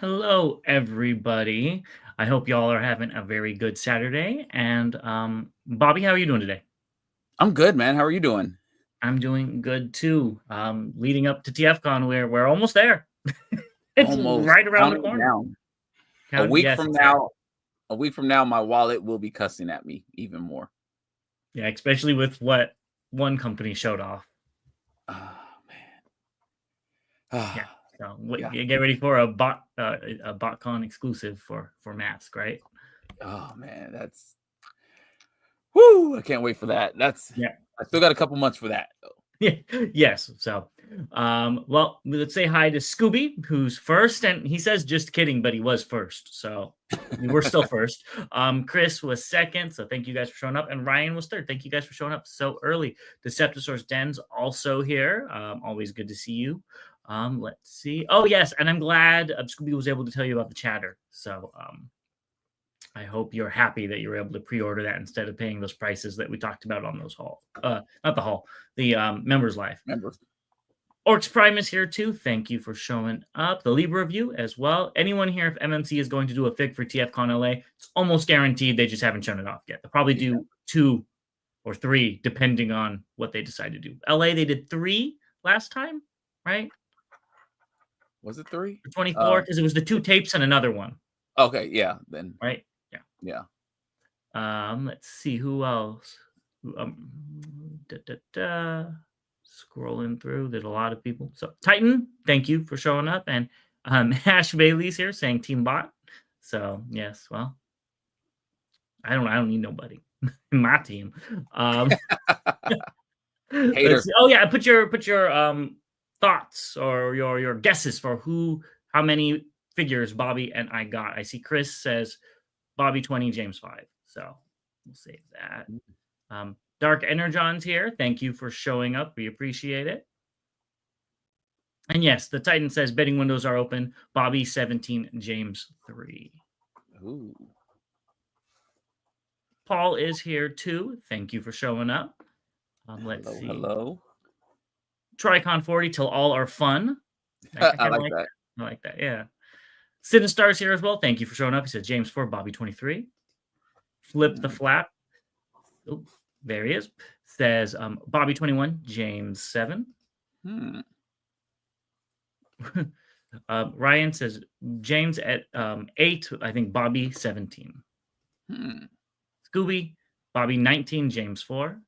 Hello, everybody. I hope y'all are having a very good Saturday. And Bobby, how are you doing today? I'm good, man. How are you doing? I'm doing good too. Leading up to TFCon, we're almost there. It's Almost right around the counting corner. down. A Count, week yes, from exactly. now, a week from now, my wallet will be cussing at me even more. Yeah, especially with what one company showed off. Oh man. Yeah. So Yeah. get ready for a BotCon exclusive for Mask, right? Oh man, that's whoo. I can't wait for that. Yeah. I still got a couple months for that though. Yeah, yes. So, well, let's say hi to Scooby, who's first, and he says just kidding, but he was first. So we're still first. Chris was second, so thank you guys for showing up, and Ryan was third. Thank you guys for showing up so early. Deceptosaur's Den's also here. Always good to see you. Let's see. Oh yes, and I'm glad Scooby was able to tell you about the chatter. So I hope you're happy that you were able to pre-order that instead of paying those prices that we talked about on those not the hall, the members live. Remember? Orcs Prime is here too. Thank you for showing up. The Libra review as well. Anyone here, if MMC is going to do a fig for TFCon LA, it's almost guaranteed. They just haven't shown it off yet. They'll probably Yeah. do 2 or 3, depending on what they decide to do. LA, they did 3 last time, right? Was it 3? For 24, because it was the 2 tapes and another one, Okay. Yeah. Then. right? Yeah. Yeah. Let's see who else. Da, da, da. Scrolling through, there's a lot of people. So Titan, thank you for showing up, and Ash Bailey's here saying Team Bot. So yes, well, I don't need nobody in my team. Let's Hater. see. Oh yeah, put your thoughts or your guesses for how many figures Bobby and I got. I see Chris says Bobby 20, James 5. So we'll save that. Dark Energon's here. Thank you for showing up. We appreciate it. And yes, the Titan says betting windows are open. Bobby 17, James 3. Ooh. Paul is here too. Thank you for showing up. Let's Hello. see. Hello. Tricon 40 till all are fun. I I kind of like like that. that. I like that. Yeah. Sinistar's here as well. Thank you for showing up. He says James 4, Bobby 23. Flip the flap. Oh, there he is. Says Bobby 21, James 7. Hmm. Ryan says James at 8, I think Bobby 17. Hmm. Scooby, Bobby 19, James 4.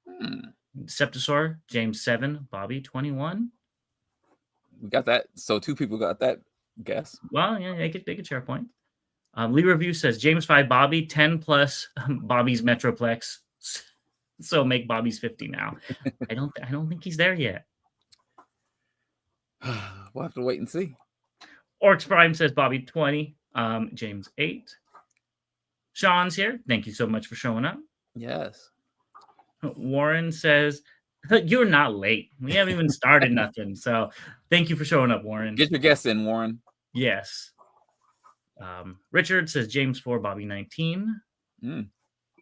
Hmm. Deceptosaur, James 7, Bobby 21. We got that. So 2 people got that guess. Well, yeah, they could share a point. Lee Review says James 5, Bobby 10 plus Bobby's Metroplex. So make Bobby's 50 now. I don't think he's there yet. We'll have to wait and see. Orcs Prime says Bobby 20, James 8. Sean's here. Thank you so much for showing up. Yes. Warren says, you're not late. We haven't even started nothing. So thank you for showing up, Warren. Get your guess in, Warren. Yes. Richard says James 4, Bobby 19.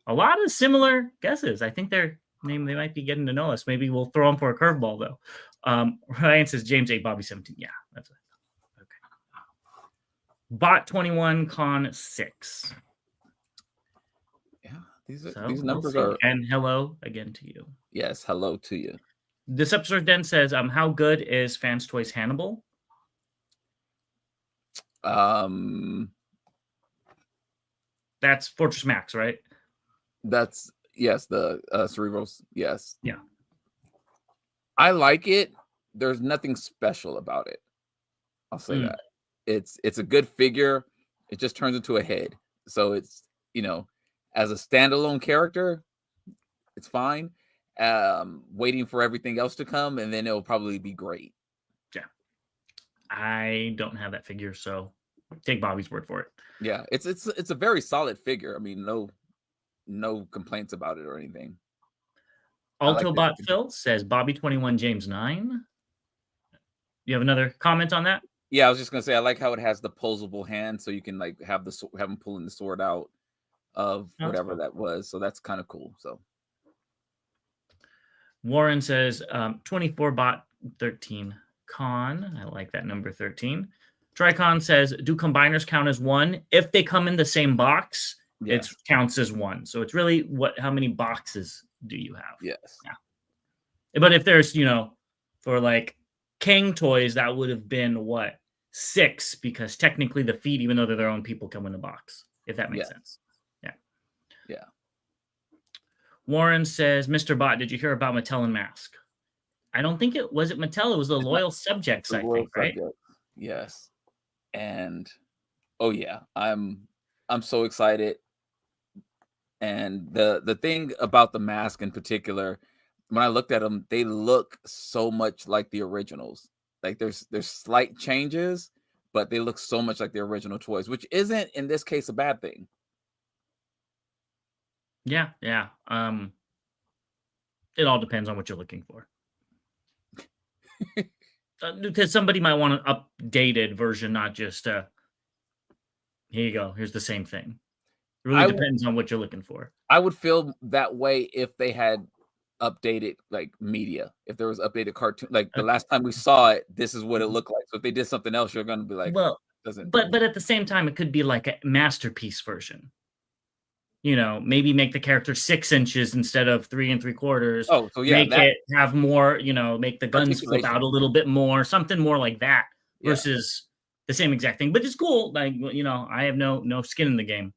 A lot of similar guesses. I think they might be getting to know us. Maybe we'll throw them for a curveball, though. Ryan says James 8, Bobby 17. Yeah, that's it. Okay. Bot 21, Con 6. Yeah, these We'll numbers see. are. And hello again to you. Yes, hello to you. This episode then says, how good is Fans Toys Hannibal? That's Fortress Max, right? That's yes, the Cerebros. Yes. Yeah. I like it. There's nothing special about it. I'll say that. It's a good figure. It just turns into a head. So it's, as a standalone character, it's fine. Waiting for everything else to come, and then it'll probably be great. Yeah. I don't have that figure, so take Bobby's word for it. Yeah, it's a very solid figure. I mean, no complaints about it or anything. Autobot Phil says Bobby 21, James 9. You have another comment on that? Yeah, I was just gonna say I like how it has the posable hand, so you can like have him pulling the sword out of whatever that was. So that's kind of cool. So Warren says 24 bot 13 con. I like that number 13. Tricon says, do combiners count as one? If they come in the same box, Yes. it counts as one. So it's really how many boxes do you have? Yes. Yeah. But if there's, for like King toys, that would have been what? 6, because technically the feet, even though they're their own people, come in a box, if that makes sense. Yeah. Yeah. Warren says, Mr. Bot, did you hear about Mattel and Mask? I don't think it was Mattel. It was the Loyal Subjects, I think, right? Yes. And oh yeah, I'm so excited. And the thing about the mask in particular, when I looked at them, they look so much like the originals. Like there's slight changes, but they look so much like the original toys, which isn't in this case a bad thing. Yeah. It all depends on what you're looking for. Because somebody might want an updated version, not just here you go, here's the same thing. It really depends on what you're looking for. I would feel that way if they had updated like media, if there was updated cartoon, like the last time we saw it, this is what it looked like. So if they did something else, you're going to be like, well, but at the same time, it could be like a masterpiece version. Maybe make the character 6 inches instead of 3 3/4. Oh, so yeah, make it have more, make the guns flip out a little bit more, something more like that versus the same exact thing. But it's cool. Like, I have no skin in the game.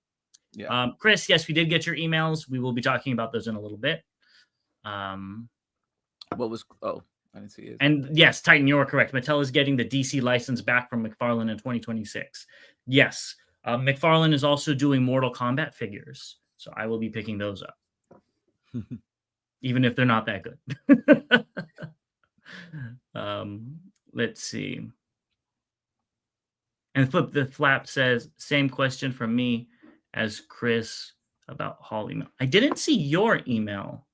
Yeah. Chris, yes, we did get your emails. We will be talking about those in a little bit. What was? Oh, I didn't see it. And yes, Titan, you're correct. Mattel is getting the DC license back from McFarlane in 2026. Yes, McFarlane is also doing Mortal Kombat figures, so I will be picking those up, even if they're not that good. Let's see. And Flip the Flap says, same question from me as Chris about Hall email. I didn't see your email,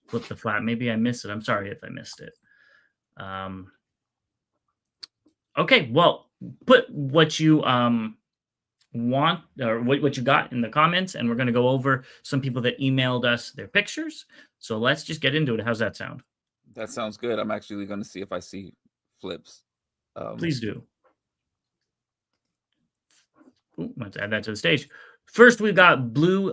Flip the Flap. Maybe I missed it. I'm sorry if I missed it. Okay, well, put what you want or what you got in the comments, and we're going to go over some people that emailed us their pictures. So let's just get into it. How's that sound? That sounds good. I'm actually going to see if I see Flips. Please do. Ooh, let's add that to the stage. First, we've got Blue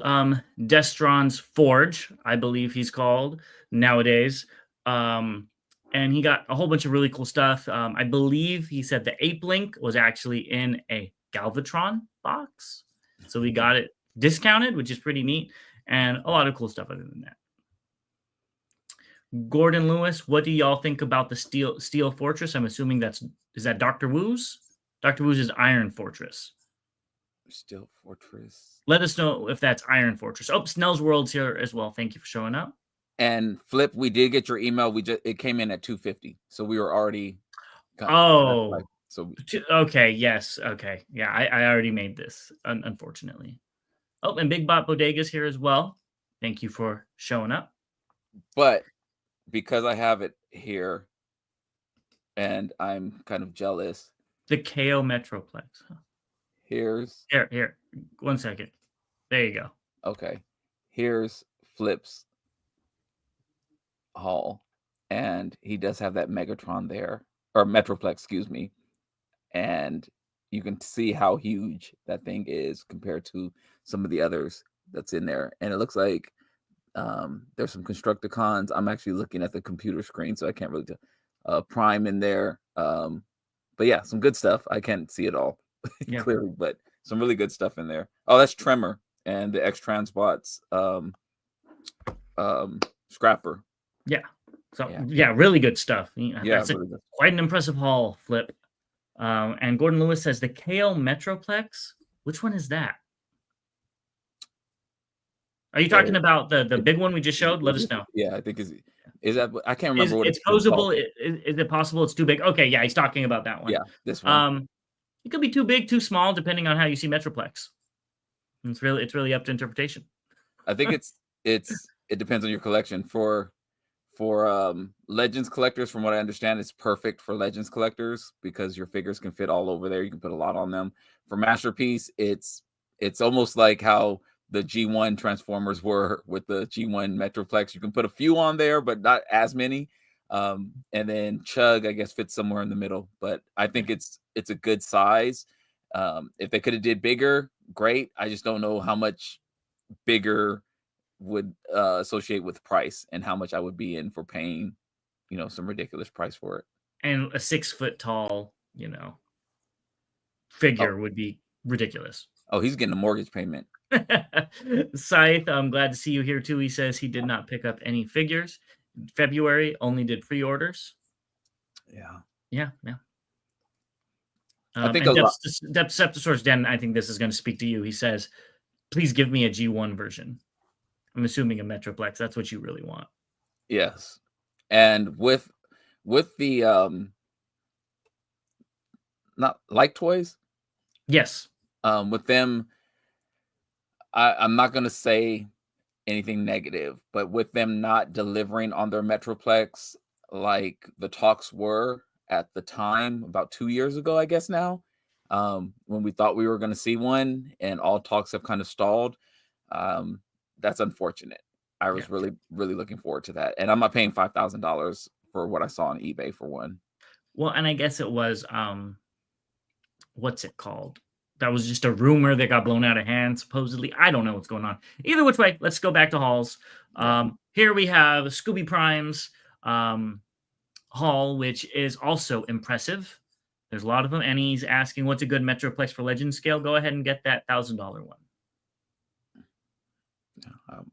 Destron's Forge, I believe he's called nowadays. And he got a whole bunch of really cool stuff. I believe he said the Ape Link was actually in a Galvatron box. So we got it discounted, which is pretty neat. And a lot of cool stuff other than that. Gordon Lewis, what do y'all think about the Steel Fortress? I'm assuming is that Dr. Wu's? Dr. Wu's is Iron Fortress. Steel Fortress. Let us know if that's Iron Fortress. Oh, Snell's World's here as well. Thank you for showing up. And Flip, we did get your email. It came in at 250, so we were already. Okay, yes, okay, yeah. I already made this, unfortunately. Oh, and Big Bot Bodega's here as well. Thank you for showing up. But because I have it here, and I'm kind of jealous. The KO Metroplex. Huh? Here's here. 1 second. There you go. Okay, here's Flip's haul, and he does have that Megatron there, or Metroplex, excuse me, and you can see how huge that thing is compared to some of the others that's in there. And it looks like there's some Constructicons. I'm actually looking at the computer screen, so I can't really tell. Prime in there, but yeah, some good stuff. I can't see it all clearly, but some really good stuff in there. Oh, that's Tremor and the X-Transbots Scrapper. Yeah. So yeah, really good stuff. Yeah, that's really good. Quite an impressive haul, Flip. And Gordon Lewis says the KO Metroplex. Which one is that? Are you talking about the big one we just showed? Let us know. Yeah, I think is that I can't remember what it's posable. Is it possible it's too big? Okay, yeah, he's talking about that one. Yeah, this one. It could be too big, too small, depending on how you see Metroplex. It's really up to interpretation. I think it depends on your collection. For Legends collectors, from what I understand, it's perfect for Legends collectors because your figures can fit all over there. You can put a lot on them. For Masterpiece, it's almost like how the G1 Transformers were with the G1 Metroplex. You can put a few on there, but not as many. And then Chug, I guess, fits somewhere in the middle. But I think it's a good size. If they could have did bigger, great. I just don't know how much bigger would associate with price and how much I would be in for paying, some ridiculous price for it. And a 6 foot tall, Oh, figure would be ridiculous. oh, he's getting a mortgage payment. Scythe, I'm glad to see you here too. He says he did not pick up any figures. February only did pre-orders. Yeah. Yeah, yeah. I think And a lot. Deceptosaurus Den, I think this is going to speak to you. He says, please give me a G1 version. I'm assuming a Metroplex. That's what you really want. Yes. And with the not like toys, Yes. with them, I'm not gonna say anything negative, but with them not delivering on their Metroplex like the talks were at the time, about 2 years ago, I guess now, when we thought we were gonna see one and all talks have kind of stalled, that's unfortunate. I Yeah. was really, really looking forward to that, and I'm not paying $5,000 for what I saw on eBay for one. Well, and I guess it was what's it called? That was just a rumor that got blown out of hand, supposedly. I don't know what's going on. Either which way, let's go back to hauls. Yeah. Here we have Scooby Prime's haul, which is also impressive. There's a lot of them, and he's asking what's a good Metroplex for Legend scale. Go ahead and get that $1,000 one.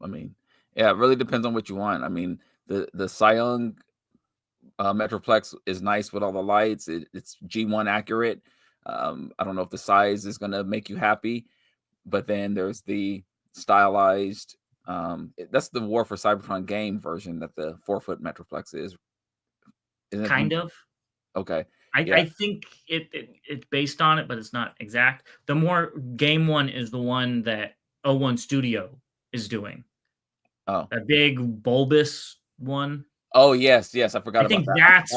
I mean, yeah, it really depends on what you want. I mean, the Cyung Metroplex is nice with all the lights. It's G1 accurate. I don't know if the size is gonna make you happy, but then there's the stylized. That's the War for Cybertron game version that the 4-foot Metroplex is. Isn't it Kind of. okay? I, Yeah. I think it's based on it, but it's not exact. The more game one is the one that O1 Studio is doing. Oh. A big bulbous one. Oh yes, yes. I forgot I about think that. that's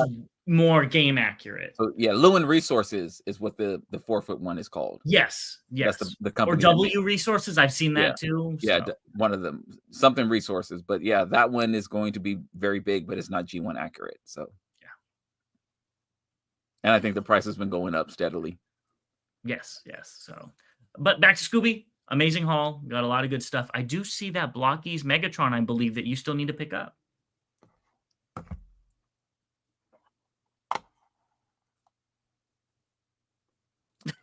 more game accurate. So yeah, Lewin Resources is what the 4-foot one is called. Yes, yes. That's the Or company. W Resources. I've seen Yeah. that too. Yeah, So. one of them, something resources, but yeah, that one is going to be very big, but it's not G1 accurate. So Yeah. And I think the price has been going up steadily. Yes, yes. So, but back to Scooby. Amazing haul. Got a lot of good stuff. I do see that Blocky's Megatron, I believe, that you still need to pick up.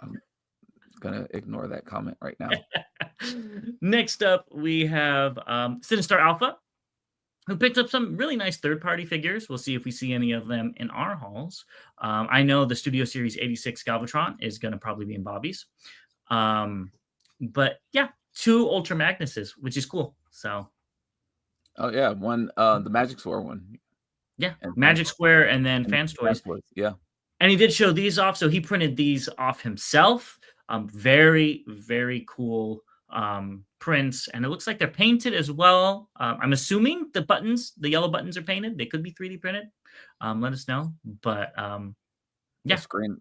I'm gonna ignore that comment right now. Next up, we have Sinistar Alpha, who picked up some really nice third-party figures. We'll see if we see any of them in our hauls. I know the Studio Series 86 Galvatron is going to probably be in Bobby's. But yeah, 2 Ultra Magnuses, which is cool. So. Oh yeah, one the Magic Sword one. Yeah, Magic Square and then Fans Toys. Yeah. And he did show these off, so he printed these off himself. Very, very cool prints, and it looks like they're painted as well. I'm assuming the yellow buttons are painted. They could be 3D printed. Let us know. But yeah,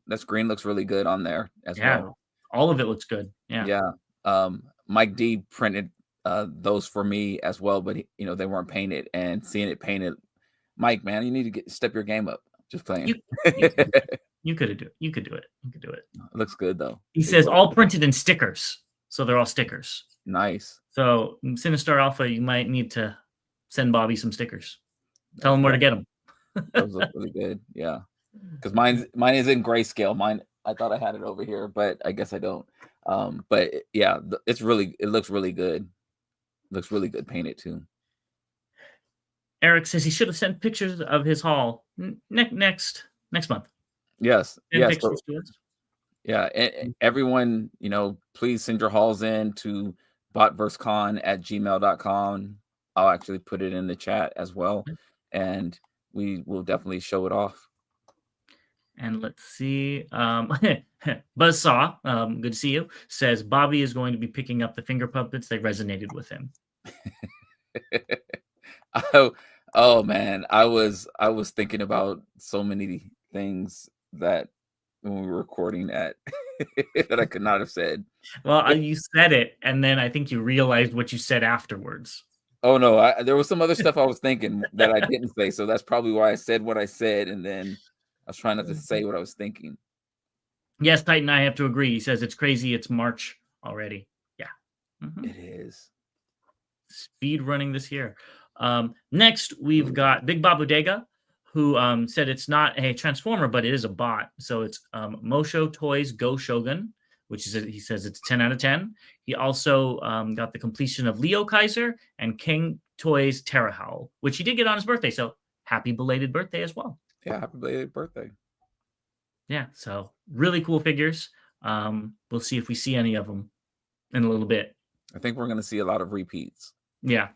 that screen looks really good on there as well. All of it looks good. Yeah. Yeah. Mike D printed those for me as well, but they weren't painted, and seeing it painted, Mike, man, you need to step your game up. Just playing. You could do it. You could do it. It looks good though. He says all printed in stickers, so they're all stickers. Nice. So Sinistar Alpha, you might need to send Bobby some stickers. Tell him where to get them. Those look really good. Yeah, because mine is in grayscale. Mine, I thought I had it over here, but I guess I don't. But yeah, it looks really good. Looks really good painted too. Eric says he should have sent pictures of his haul next month. Yes. Yes. Pictures to us. Yeah. And everyone, please send your hauls in to botversecon@gmail.com. I'll actually put it in the chat as well, and we will definitely show it off. And let's see. Buzzsaw, good to see you, says Bobby is going to be picking up the finger puppets. They resonated with him. Oh man, I was thinking about so many things that when we were recording that that I could not have said. Well, you said it, and then I think you realized what you said afterwards. Oh no, there was some other stuff I was thinking that I didn't say, so that's probably why I said what I said, and then I was trying not to say what I was thinking. Yes, Titan, I have to agree. He says it's crazy. It's March already. Yeah. Mhm. It is. Speed running this year. Next, we've got Big Bob Bodega, who said it's not a transformer, but it is a bot. So it's Mosho Toys Go Shogun, which is he says it's 10 out of 10. He also got the completion of Leo Kaiser and King Toys Terra Howl, which he did get on his birthday. So happy belated birthday as well. Yeah, happy belated birthday. Yeah, so really cool figures. We'll see if we see any of them in a little bit. I think we're going to see a lot of repeats. Yeah.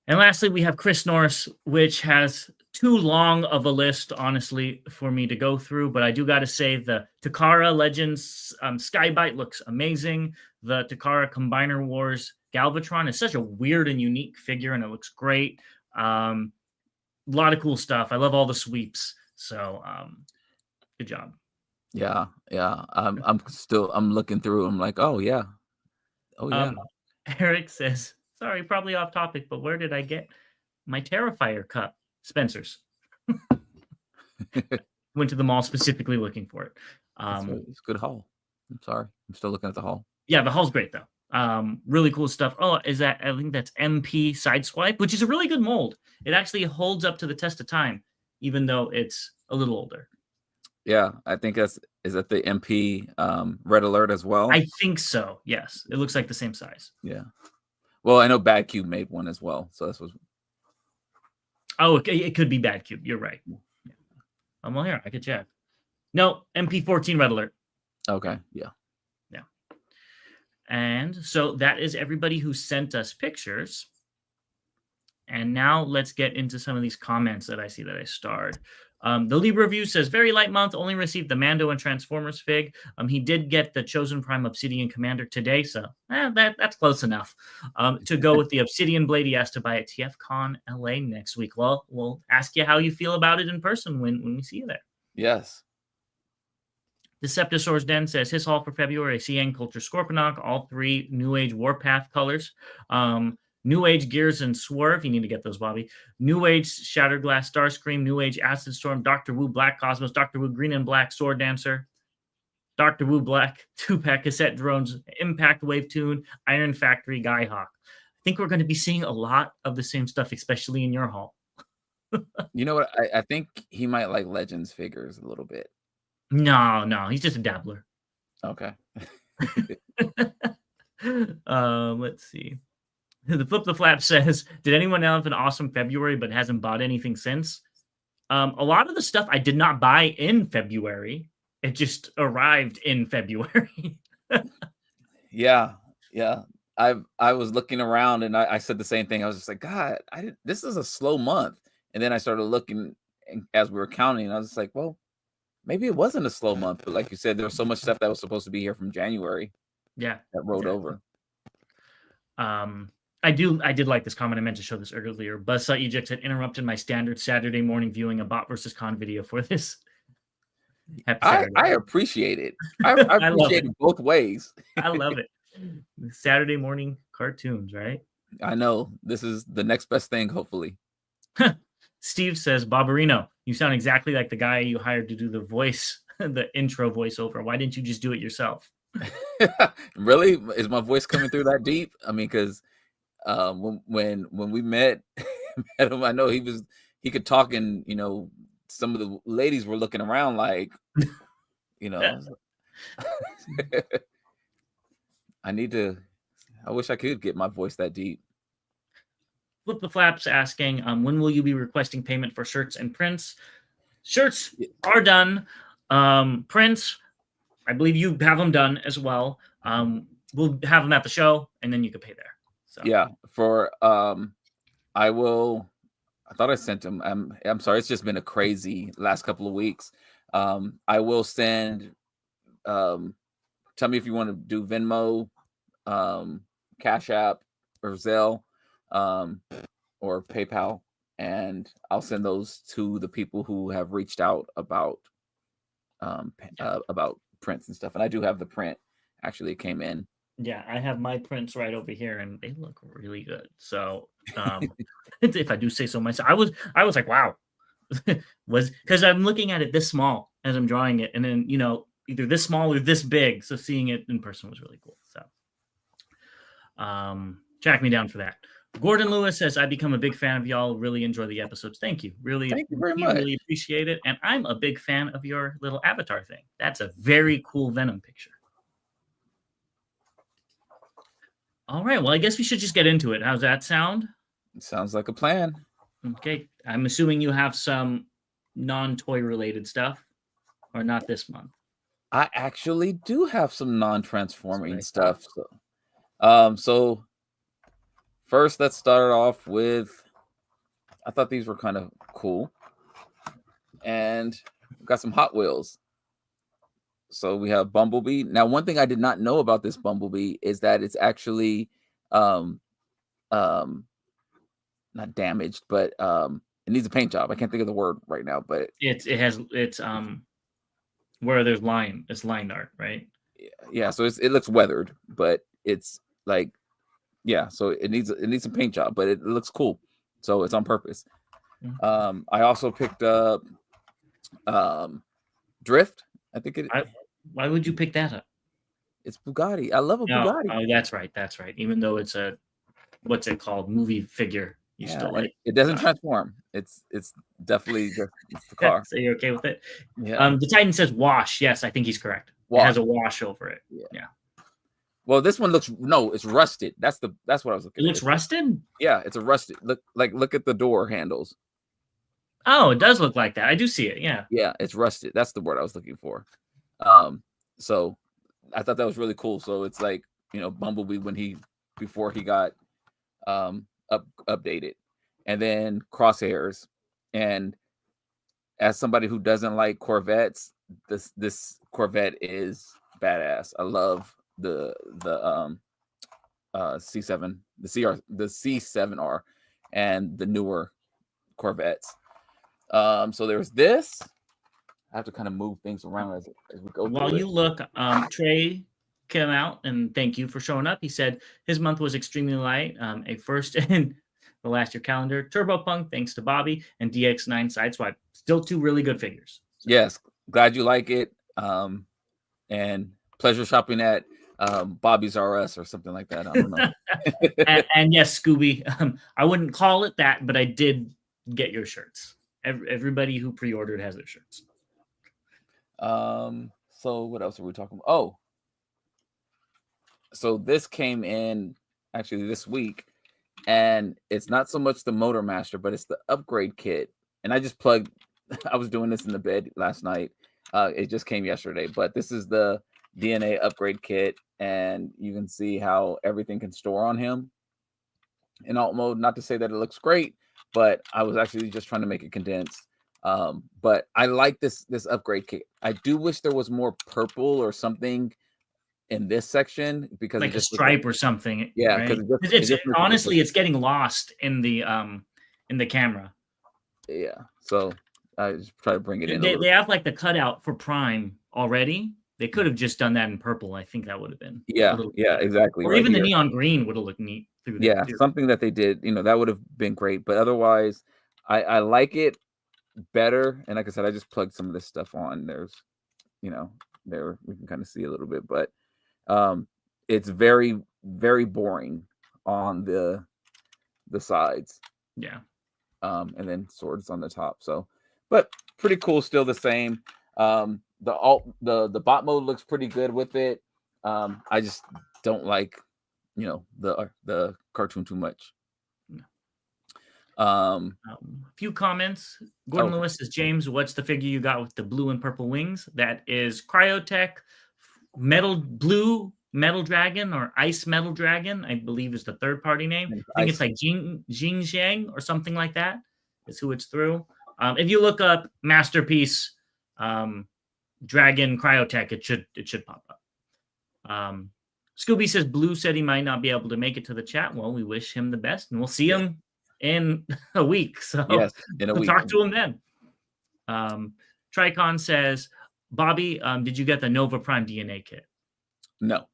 And lastly, we have Chris Norris, which has too long of a list, honestly, for me to go through. But I do got to say the Takara Legends Skybite looks amazing. The Takara Combiner Wars Galvatron is such a weird and unique figure, and it looks great. A lot of cool stuff. I love all the sweeps. So good job. Yeah. I'm looking through. I'm like, oh yeah. Eric says, sorry, probably off topic, but where did I get my Terrifier cup? Spencer's. Went to the mall specifically looking for it. It's a good haul. I'm sorry. I'm still looking at the haul. Yeah, the haul's great though. Really cool stuff. Oh, I think that's MP Sideswipe, which is a really good mold. It actually holds up to the test of time, even though it's a little older. Yeah, I think is that the MP Red Alert as well? I think so, yes. It looks like the same size. Yeah. Well, I know Bad Cube made one as well, so this was. Oh, it could be Bad Cube. You're right. Yeah. Well, here I could check. No, MP14 Red Alert. Okay. Yeah. And so that is everybody who sent us pictures. And now let's get into some of these comments that I see that I starred. The Libra review says, very light month, only received the Mando and Transformers fig. He did get the Chosen Prime Obsidian Commander today, so that's close enough. To go with the Obsidian Blade, he has to buy at TFCon LA next week. Well, we'll ask you how you feel about it in person when we see you there. Yes. Deceptosaur's Den says his haul for February, CN Culture Scorponok, all 3 New Age Warpath colors. New Age Gears and Swerve. You need to get those, Bobby. New Age Shattered Glass Starscream. New Age Acid Storm. Dr. Wu Black Cosmos. Dr. Wu Green and Black Sword Dancer. Dr. Wu Black 2-pack Cassette Drones. Impact Wave Tune. Iron Factory Guy Hawk. I think we're going to be seeing a lot of the same stuff, especially in your haul. You know what? I think he might like Legends figures a little bit. No. He's just a dabbler. Okay. Let's see. The Flip the Flap says, did anyone have an awesome February but hasn't bought anything since? A lot of the stuff I did not buy in February. It just arrived in February. Yeah. I was looking around and I said the same thing. I was just like, God, this is a slow month. And then I started looking as we were counting. And I was just like, well, maybe it wasn't a slow month. But like you said, there was so much stuff that was supposed to be here from January. Yeah. That rolled over. I did like this comment. I meant to show this earlier. Buzzsaw Eject had interrupted my standard Saturday morning viewing a Bot versus Con video for this. I appreciate it. I appreciate it both ways. I love it. Saturday morning cartoons, right? I know. This is the next best thing, hopefully. Steve says, Barbarino, you sound exactly like the guy you hired to do the voice, the intro voiceover. Why didn't you just do it yourself? Really? Is my voice coming through that deep? I mean, because when we met him, I know he could talk, and some of the ladies were looking around like, I wish I could get my voice that deep. Flip the Flaps asking, when will you be requesting payment for shirts and prints? Shirts are done. Prints, I believe you have them done as well. We'll have them at the show, and then you can pay there. So. Yeah, I thought I sent them. I'm sorry, it's just been a crazy last couple of weeks. I will send. Tell me if you want to do Venmo, Cash App, or Zelle, or PayPal, and I'll send those to the people who have reached out about prints and stuff. And I do have the print. Actually, it came in. Yeah, I have my prints right over here, and they look really good. So, if I do say so myself, I was like, wow, was because I'm looking at it this small as I'm drawing it, and then either this small or this big. So seeing it in person was really cool. So, track me down for that. Gordon Lewis says, I become a big fan of y'all. Really enjoy the episodes. Thank you. Thank you very We much. really appreciate it. And I'm a big fan of your little avatar thing. That's a very cool Venom picture. All right. Well, I guess we should just get into it. How's that sound? Sounds like a plan. Okay. I'm assuming you have some non-toy related stuff, or not this month. I actually do have some non-transforming That's what I stuff. So first, let's start off with. I thought these were kind of cool, and we got some Hot Wheels. So we have Bumblebee. Now, one thing I did not know about this Bumblebee is that it's actually um not damaged, but it needs a paint job. I can't think of the word right now, but it's where there's it's line art, right? yeah, so it looks weathered, but it's like, yeah, so it needs some paint job, but it looks cool, so it's on purpose. I also picked up Drift. I think why would you pick that up? It's Bugatti. I love a Bugatti. Oh, that's right. Even though it's a, what's it called, movie figure, you still like it. Doesn't transform. It's definitely just the car. So you're okay with it? Yeah. The Titan says wash. Yes, I think he's correct. It has a wash over it. Yeah. Well, this one it's rusted. That's what I was looking at. It looks rusted? Yeah, it's a rusted. Look at the door handles. Oh, it does look like that. I do see it. Yeah. Yeah, it's rusted. That's the word I was looking for. So I thought that was really cool. So it's like, Bumblebee before he got updated, and then Crosshairs. And as somebody who doesn't like Corvettes, this Corvette is badass. I love the C7, the C7R, and the newer Corvettes. So there's this. I have to kind of move things around as we go. While you look, Trey came out and thank you for showing up. He said his month was extremely light. A first in the last year calendar. Turbo Punk, thanks to Bobby, and DX9 Sideswipe. Still two really good figures. So. Yes, glad you like it. And pleasure shopping at Bobby's RS or something like that. I don't know. and yes, Scooby, I wouldn't call it that, but I did get your shirts. Everybody who pre-ordered has their shirts. So what else are we talking about? Oh, so this came in actually this week, and it's not so much the Motor Master, but it's the upgrade kit. And I just plugged. I was doing this in the bed last night. It just came yesterday, but this is the DNA upgrade kit, and you can see how everything can store on him in alt mode. Not to say that it looks great, but I was actually just trying to make it condensed. But I like this upgrade kit. I do wish there was more purple or something in this section, because like a stripe or something. Yeah, because right? Honestly, it's getting lost in the camera. Yeah, so I just try to bring it in. They have like the cutout for Prime already. They could have just done that in purple. I think that would have been exactly. Or right even here. The neon green would have looked neat through there. Yeah, something that they did, that would have been great. But otherwise, I like it better. And like I said, I just plugged some of this stuff on. There's, there we can kind of see a little bit, but it's very, very boring on the sides. Yeah. And then swords on the top. So, but pretty cool. Still the same. The bot mode looks pretty good with it. I just don't like, the cartoon too much. A few comments. Gordon Lewis says, James, what's the figure you got with the blue and purple wings? That is Cryotech Blue Metal Dragon, or Ice Metal Dragon, I believe is the third party name. I think it's like Jing Zhang or something like that is who it's through. If you look up Masterpiece Dragon Cryotech, it should pop up. Scooby says Blue said he might not be able to make it to the chat. Well, we wish him the best, and we'll see him in a week. So yes, in a week. Talk to him then. Tricon says, Bobby, did you get the Nova Prime DNA kit? No.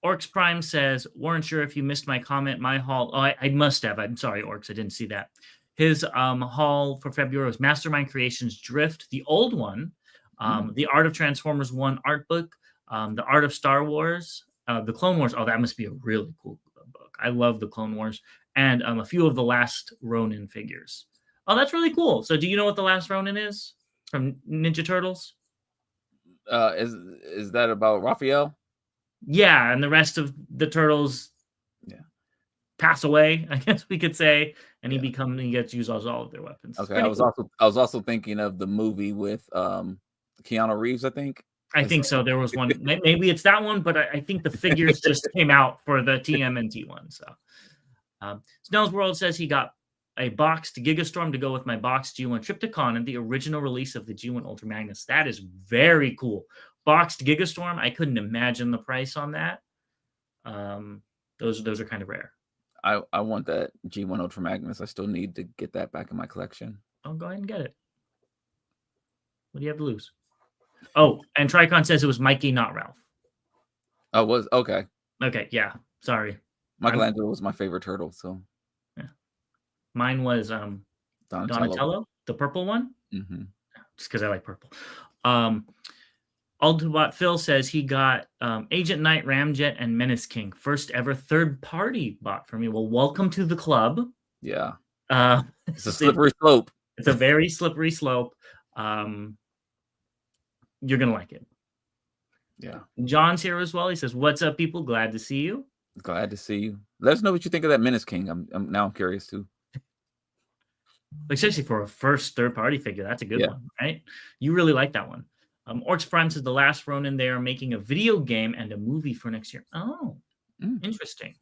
Orcs Prime says, weren't sure if you missed my comment. My haul. Oh, I must have. I'm sorry, Orcs. I didn't see that. His haul for February was Mastermind Creations Drift, the old one, the Art of Transformers 1 art book, the Art of Star Wars, the Clone Wars. Oh, that must be a really cool book. I love the Clone Wars. And a few of the Last Ronin figures. Oh, that's really cool. So do you know what the Last Ronin is from Ninja Turtles? Is that about Raphael? Yeah, and the rest of the turtles pass away, I guess we could say, and he gets used as all of their weapons. Okay, I was also thinking of the movie with Keanu Reeves, I think. I think so. There was one, maybe it's that one, but I think the figures just came out for the TMNT one. So Snell's World says he got a boxed Gigastorm to go with my boxed G1 Triptychon and the original release of the G1 Ultra Magnus. That is very cool. Boxed Gigastorm, I couldn't imagine the price on that. Those are kind of rare. I want that G1 Ultra Magnus. I still need to get that back in my collection. I'll go ahead and get it. What do you have to lose? Oh, and Tricon says it was Mikey, not Ralph. Oh, was okay. Okay, yeah. Sorry. Michelangelo was my favorite turtle, so yeah. Mine was Donatello, the purple one. Mm-hmm. Just because I like purple. Ultibot Phil says he got Agent Knight, Ramjet, and Menace King. First ever third-party bot for me. Well, welcome to the club. Yeah. It's a slippery slope. It's a very slippery slope. You're going to like it. Yeah. John's here as well. He says, what's up, people? Glad to see you. Glad to see you. Let us know what you think of that Menace King. I'm curious, too. Especially for a first third-party figure. That's a good one, right? You really like that one. Orcs Prime says the Last Ronin, they are making a video game and a movie for next year. Oh, interesting.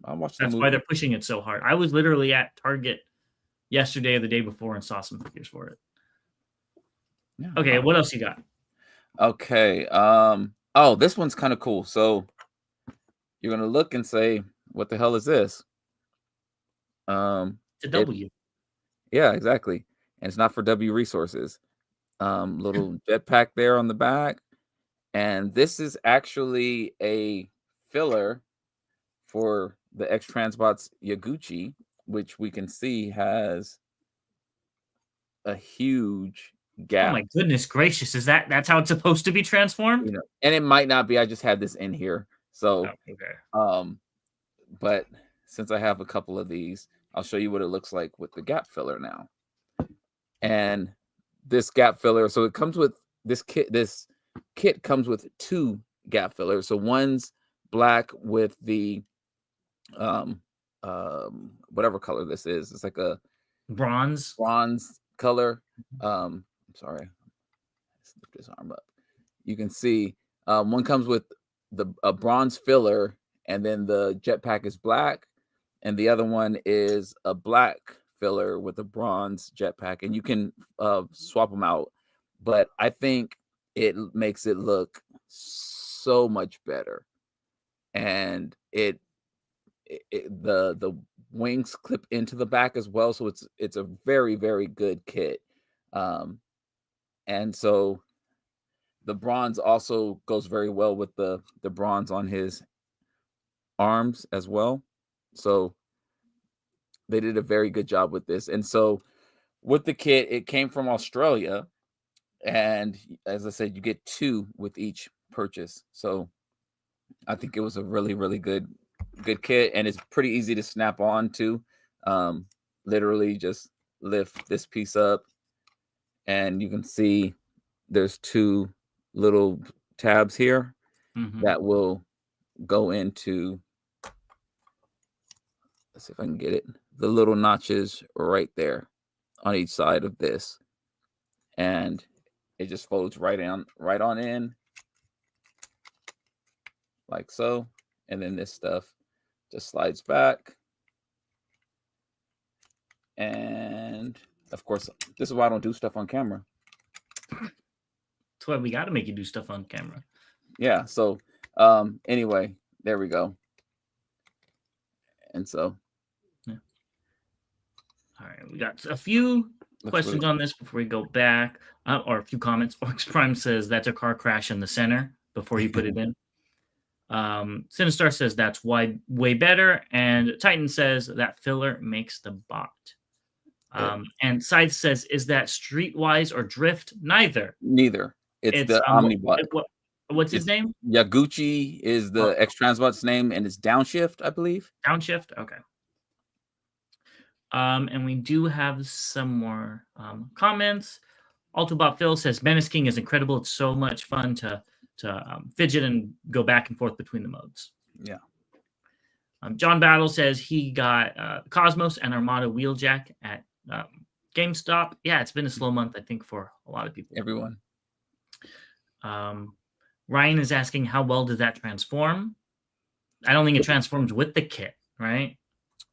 I'll watch That's why they're pushing it so hard. I was literally at Target yesterday or the day before and saw some figures for it. Yeah, okay, what else you got? Okay. This one's kind of cool. So you're gonna look and say, "What the hell is this?" It's a W. Yeah, exactly. And it's not for W Resources. Little jetpack there on the back, and this is actually a filler for the X Transbots Yaguchi, which we can see has a huge gap. Oh my goodness gracious! That's how it's supposed to be transformed? And it might not be. I just had this in here, so but since I have a couple of these, I'll show you what it looks like with the gap filler now, and. This gap filler, so it comes with this kit. This kit comes with 2 gap fillers. So one's black with the whatever color this is. It's like a bronze color. I'm sorry, let's lift this arm up. You can see one comes with a bronze filler, and then the jetpack is black, and the other one is a black filler with a bronze jetpack, and you can swap them out, but I think it makes it look so much better, and the wings clip into the back as well, so it's a very, very good kit, and so the bronze also goes very well with the bronze on his arms as well, so they did a very good job with this. And so with the kit, it came from Australia. And as I said, you get 2 with each purchase. So I think it was a really, really good kit. And it's pretty easy to snap on too. Literally just lift this piece up. And you can see there's 2 little tabs here that will go into, let's see if I can get it. The little notches right there on each side of this, and it just folds right on in like so, and then this stuff just slides back, and of course this is why I don't do stuff on camera. That's why we got to make you do stuff on camera. Yeah, so anyway, there we go. And so all right, we got a few questions on this before we go back, or a few comments. Orcs Prime says that's a car crash in the center before you put it in. Sinistar says that's way better, and Titan says that filler makes the bot. And Side says, is that Streetwise or Drift? Neither. Neither. It's the Omnibot. What's his name? Yaguchi is the X-Transbot's name, and it's Downshift, I believe. Downshift? Okay. And we do have some more comments. Autobot Phil says, Menace King is incredible. It's so much fun to fidget and go back and forth between the modes. Yeah. John Battle says he got Cosmos and Armada Wheeljack at GameStop. Yeah, it's been a slow month, I think, for a lot of people. Everyone. Ryan is asking, how well does that transform? I don't think it transforms with the kit, right?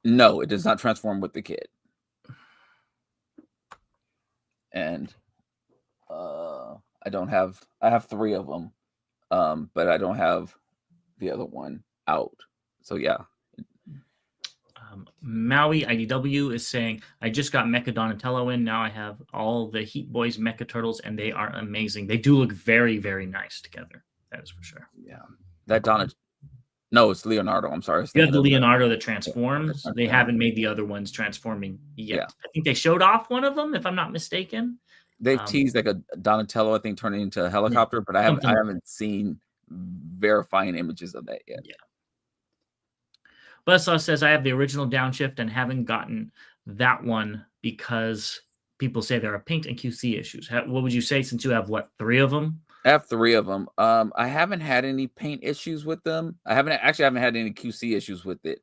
No, it does not transform with the kit. And I have 3 of them, but I don't have the other one out. So yeah. Maui IDW is saying, I just got Mecha Donatello in. Now I have all the Heat Boys Mecha Turtles, and they are amazing. They do look very, very nice together. That is for sure. Yeah. That No, it's Leonardo. I'm sorry. You have the Leonardo that transforms. Yeah, they haven't made the other ones transforming yet. Yeah. I think they showed off one of them, if I'm not mistaken. They've teased like a Donatello, I think, turning into a helicopter, but I haven't seen verifying images of that yet. Yeah. Buzzsaw says, I have the original Downshift and haven't gotten that one because people say there are paint and QC issues. What would you say, since you have, 3 of them? I have 3 of them. I haven't had any paint issues with them. I haven't had any QC issues with it.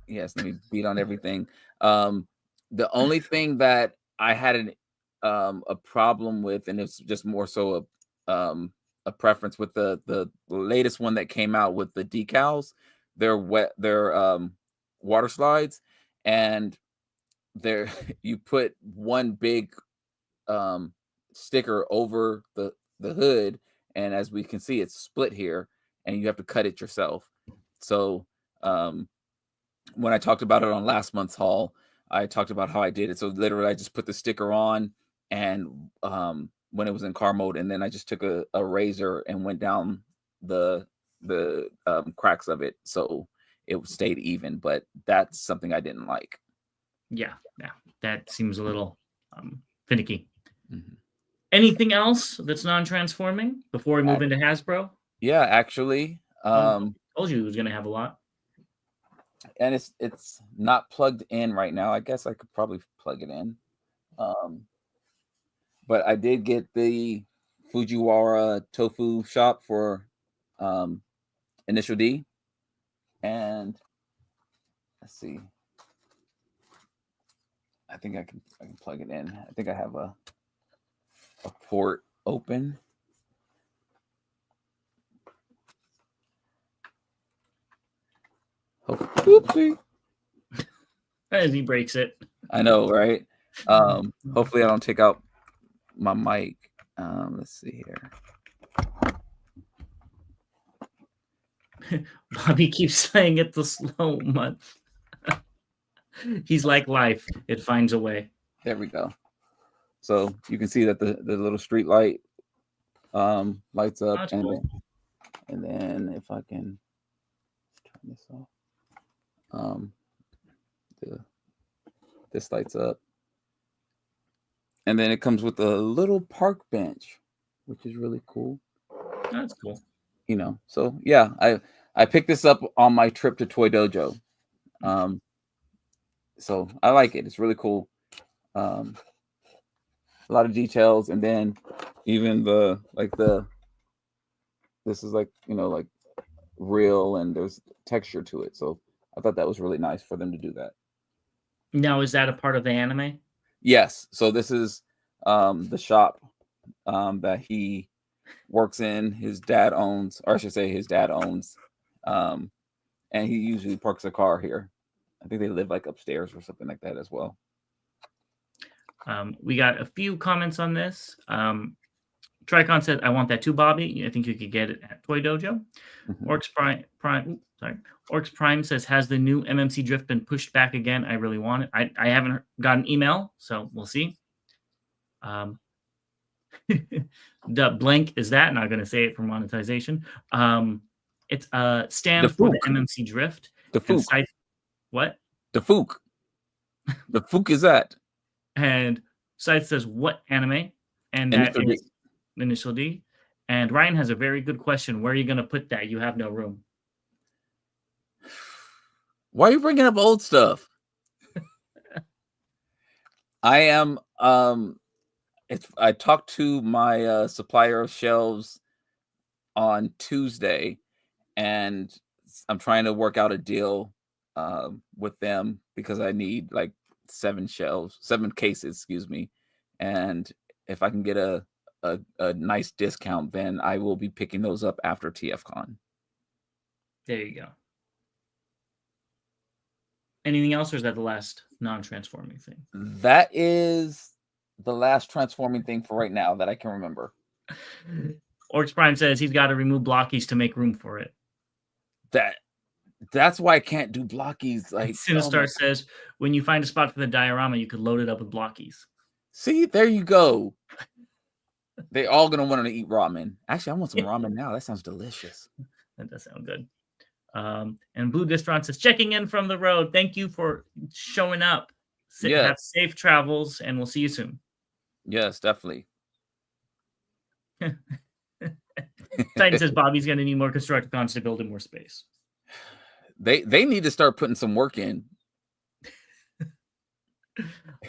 Yes, let me beat on everything. The only thing that I had a problem with, and it's just more so a preference with the latest one that came out with the decals. They're water slides, and you put one big sticker over the hood, and as we can see, it's split here, and you have to cut it yourself. So when I talked about it on last month's haul, I talked about how I did it. So literally I just put the sticker on, and when it was in car mode, and then I just took a razor and went down the cracks of it, so it stayed even. But that's something I didn't like. Yeah, that seems a little finicky. Mm-hmm. Anything else that's non-transforming before we move into Hasbro? Yeah, actually, told you it was going to have a lot, and it's not plugged in right now. I guess I could probably plug it in, but I did get the Fujiwara Tofu shop for Initial D, and let's see. I think I can plug it in. I think I have a port open. Oopsie. As he breaks it. I know, right? Hopefully I don't take out my mic. Let's see here. Bobby keeps saying it's a slow month. He's like life. It finds a way. There we go. So you can see that the little street light lights up. That's and cool. then if I can turn this off, this lights up. And then it comes with a little park bench, which is really cool. That's cool. So yeah, I picked this up on my trip to Toy Dojo. So I like it. It's really cool. A lot of details, and then even this is like real, and there's texture to it. So I thought that was really nice for them to do that. Now, is that a part of the anime? Yes. So this is the shop that he works in. His dad owns, or I should say his dad owns, and he usually parks a car here. I think they live like upstairs or something like that as well. We got a few comments on this. Tricon said, I want that too, Bobby. I think you could get it at Toy Dojo. Mm-hmm. Orcs Prime says, has the new MMC Drift been pushed back again? I really want it. I haven't got an email, so we'll see. The blank is that, not going to say it for monetization. It's stand for the MMC Drift. The And Fook. Scythe, what? The Fook. The Fook is that. And Scythe says, what anime? And that is Initial D. And Ryan has a very good question. Where are you going to put that? You have no room. Why are you bringing up old stuff? I am I talked to my supplier of shelves on Tuesday, and I'm trying to work out a deal with them because I need like 7 cases, excuse me. And if I can get a nice discount, then I will be picking those up after TFCon. There you go. Anything else, or is that the last non-transforming thing? That is the last transforming thing for right now that I can remember. Orcs Prime says he's got to remove blockies to make room for it. That's why I can't do blockies. Like Sinistar says, when you find a spot for the diorama, you could load it up with blockies. See, there you go. They all gonna want to eat ramen. Actually, I want some ramen now. That sounds delicious. That does sound good. And Blue Distron says, checking in from the road. Thank you for showing up. Have safe travels, and we'll see you soon. Yes, definitely. Titan says Bobby's going to need more Constructicons to build in more space. They need to start putting some work in.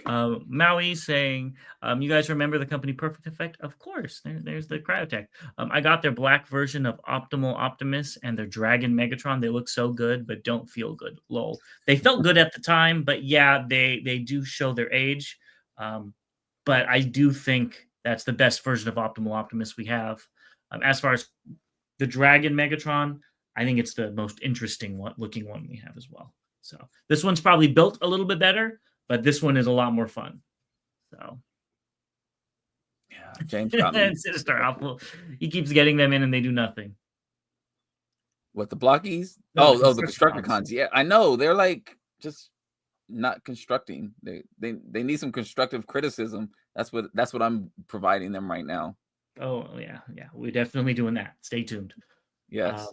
Maui saying, you guys remember the company Perfect Effect? Of course. There's the Cryotech. I got their black version of Optimal Optimus and their Dragon Megatron. They look so good, but don't feel good. Lol. They felt good at the time, but yeah, they do show their age. But I do think that's the best version of Optimal Optimus we have. As far as the Dragon Megatron, I think it's the most interesting looking one we have as well. So this one's probably built a little bit better, but this one is a lot more fun. So yeah, James got me. Sinister Apple. He keeps getting them in and they do nothing. What, the blockies? No, the Constructicons. Yeah, I know. They're like just not constructing. They need some constructive criticism. That's what I'm providing them right now. Oh yeah. We're definitely doing that. Stay tuned. Yes.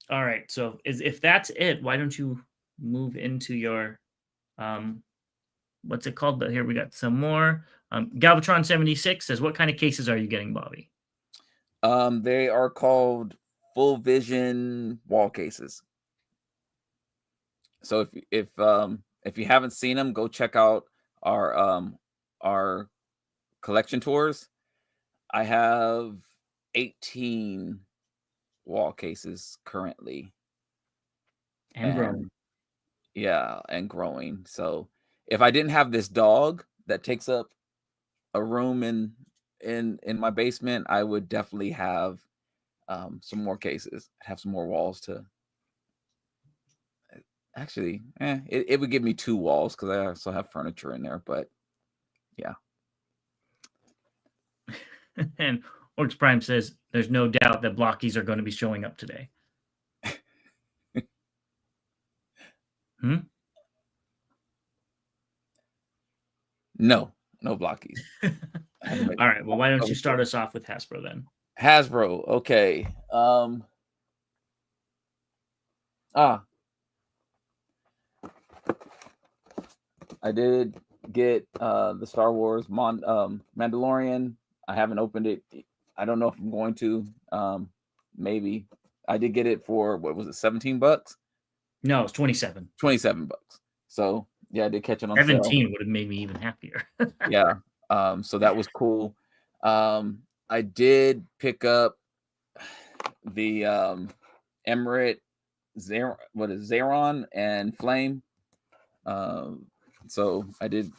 All right. So if that's it, why don't you move into your what's it called? But here we got some more. Galvatron 76 says, what kind of cases are you getting, Bobby? They are called full vision wall cases. So if you haven't seen them, go check out our collection tours. I have 18 wall cases currently. And growing. Yeah, and growing. So if I didn't have this dog that takes up a room in my basement, I would definitely have some more cases. I'd have some more walls to actually it would give me 2 walls because I also have furniture in there, but yeah. And Orcs Prime says there's no doubt that blockies are going to be showing up today. No blockies. All right. Well, why don't you start us off with Hasbro then? Hasbro. Okay. I did get the Star Wars Mandalorian. I haven't opened it. I don't know if I'm going to. Maybe. I did get it for, what was it, $17? No, it's 27. $27. So yeah, I did catch it on 17 sale. would have made me even happier. Yeah. So that was cool. I did pick up the Emirate Zeron and Flame. So I did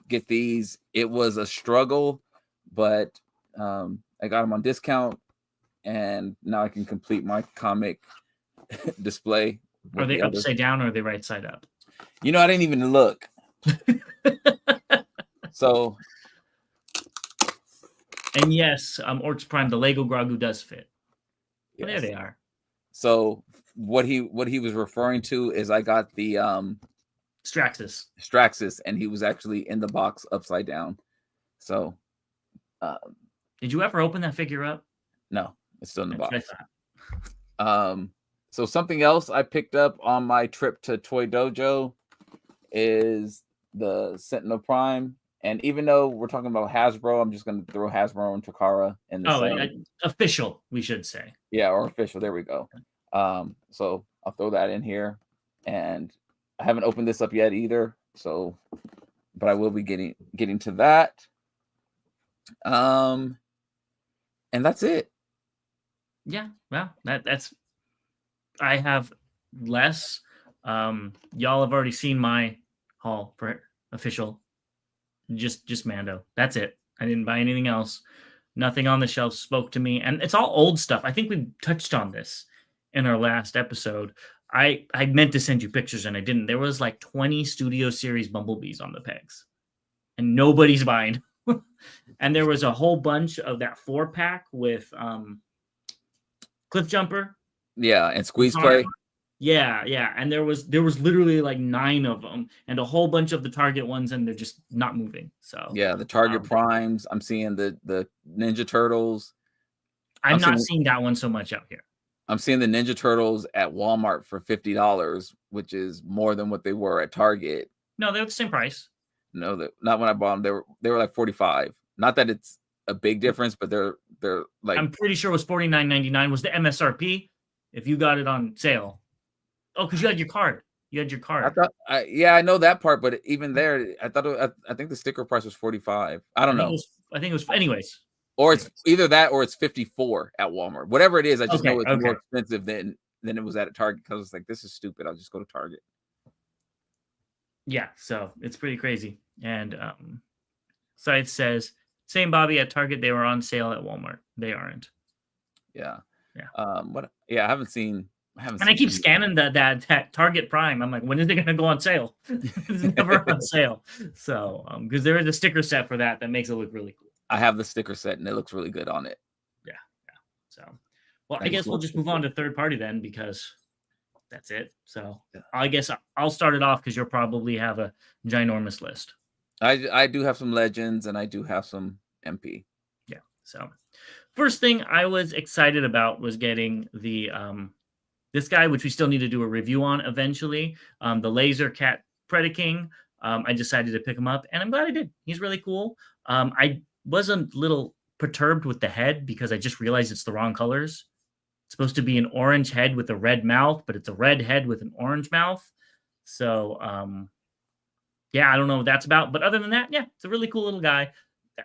get these. It was a struggle, but I got them on discount, and now I can complete my comic display. Are they upside down or are they right side up? I didn't even look. So. And yes, Orcs Prime, the Lego Grogu does fit. Yes. There they are. So what he was referring to is I got the Straxus, and he was actually in the box upside down. So did you ever open that figure up? No, it's still in the box. I thought. So something else I picked up on my trip to Toy Dojo is the Sentinel Prime. And even though we're talking about Hasbro, I'm just going to throw Hasbro and Takara in the same. Official, we should say. Yeah, or official. There we go. So I'll throw that in here. And I haven't opened this up yet either. So, but I will be getting to that. And that's it. Yeah, well, that's I have less. Y'all have already seen my haul for official. Just Mando. That's it. I didn't buy anything else. Nothing on the shelf spoke to me, and it's all old stuff. I think we touched on this in our last episode. I meant to send you pictures and I didn't. There was like 20 Studio Series Bumblebees on the pegs, and nobody's buying. And there was a whole bunch of that 4-pack with Cliff Jumper. Yeah, and Squeeze Play. Yeah, and there was literally like 9 of them, and a whole bunch of the Target ones, and they're just not moving. So yeah, the Target Primes. I'm seeing the Ninja Turtles. I'm not seeing that one so much out here. I'm seeing the Ninja Turtles at Walmart for $50, which is more than what they were at Target. No, they're the same price. No, not when I bought them. They were like $45. Not that it's a big difference, but they're like, I'm pretty sure it was $49.99 was the MSRP if you got it on sale. Oh, because you had your card. I know that part, but even there, I think the sticker price was $45. I don't know. I think it was anyways. Or it's either that or it's $54 at Walmart. Whatever it is, I just know it's more expensive than it was at a Target, because it's like, this is stupid. I'll just go to Target. Yeah, so it's pretty crazy. And Scythe says, same Bobby at Target, they were on sale at Walmart. They aren't. Yeah. I haven't seen. And I keep scanning that Target Prime. I'm like, when is it going to go on sale? It's never on sale. So, because there is a sticker set for that makes it look really cool. I have the sticker set and it looks really good on it. Yeah. So, well, I guess we'll just move on to third party then, because that's it. So, I guess I'll start it off because you'll probably have a ginormous list. I do have some Legends and I do have some MP. Yeah. So, first thing I was excited about was getting the this guy, which we still need to do a review on eventually, the Laser Cat Predaking. I decided to pick him up, and I'm glad I did. He's really cool. I was a little perturbed with the head because I just realized it's the wrong colors. It's supposed to be an orange head with a red mouth, but it's a red head with an orange mouth. So, yeah, I don't know what that's about. But other than that, yeah, it's a really cool little guy.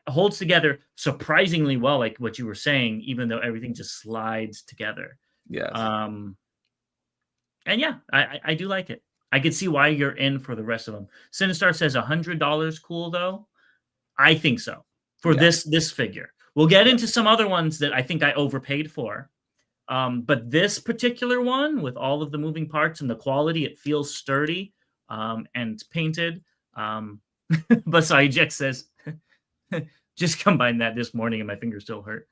Holds together surprisingly well, like what you were saying, even though everything just slides together. Yes. And yeah, I do like it. I could see why you're in for the rest of them. Sinistar says $100 cool though. I think so for this figure. We'll get into some other ones that I think I overpaid for. But this particular one, with all of the moving parts and the quality, it feels sturdy and painted. Basai Jack says, just combined that this morning and my fingers still hurt.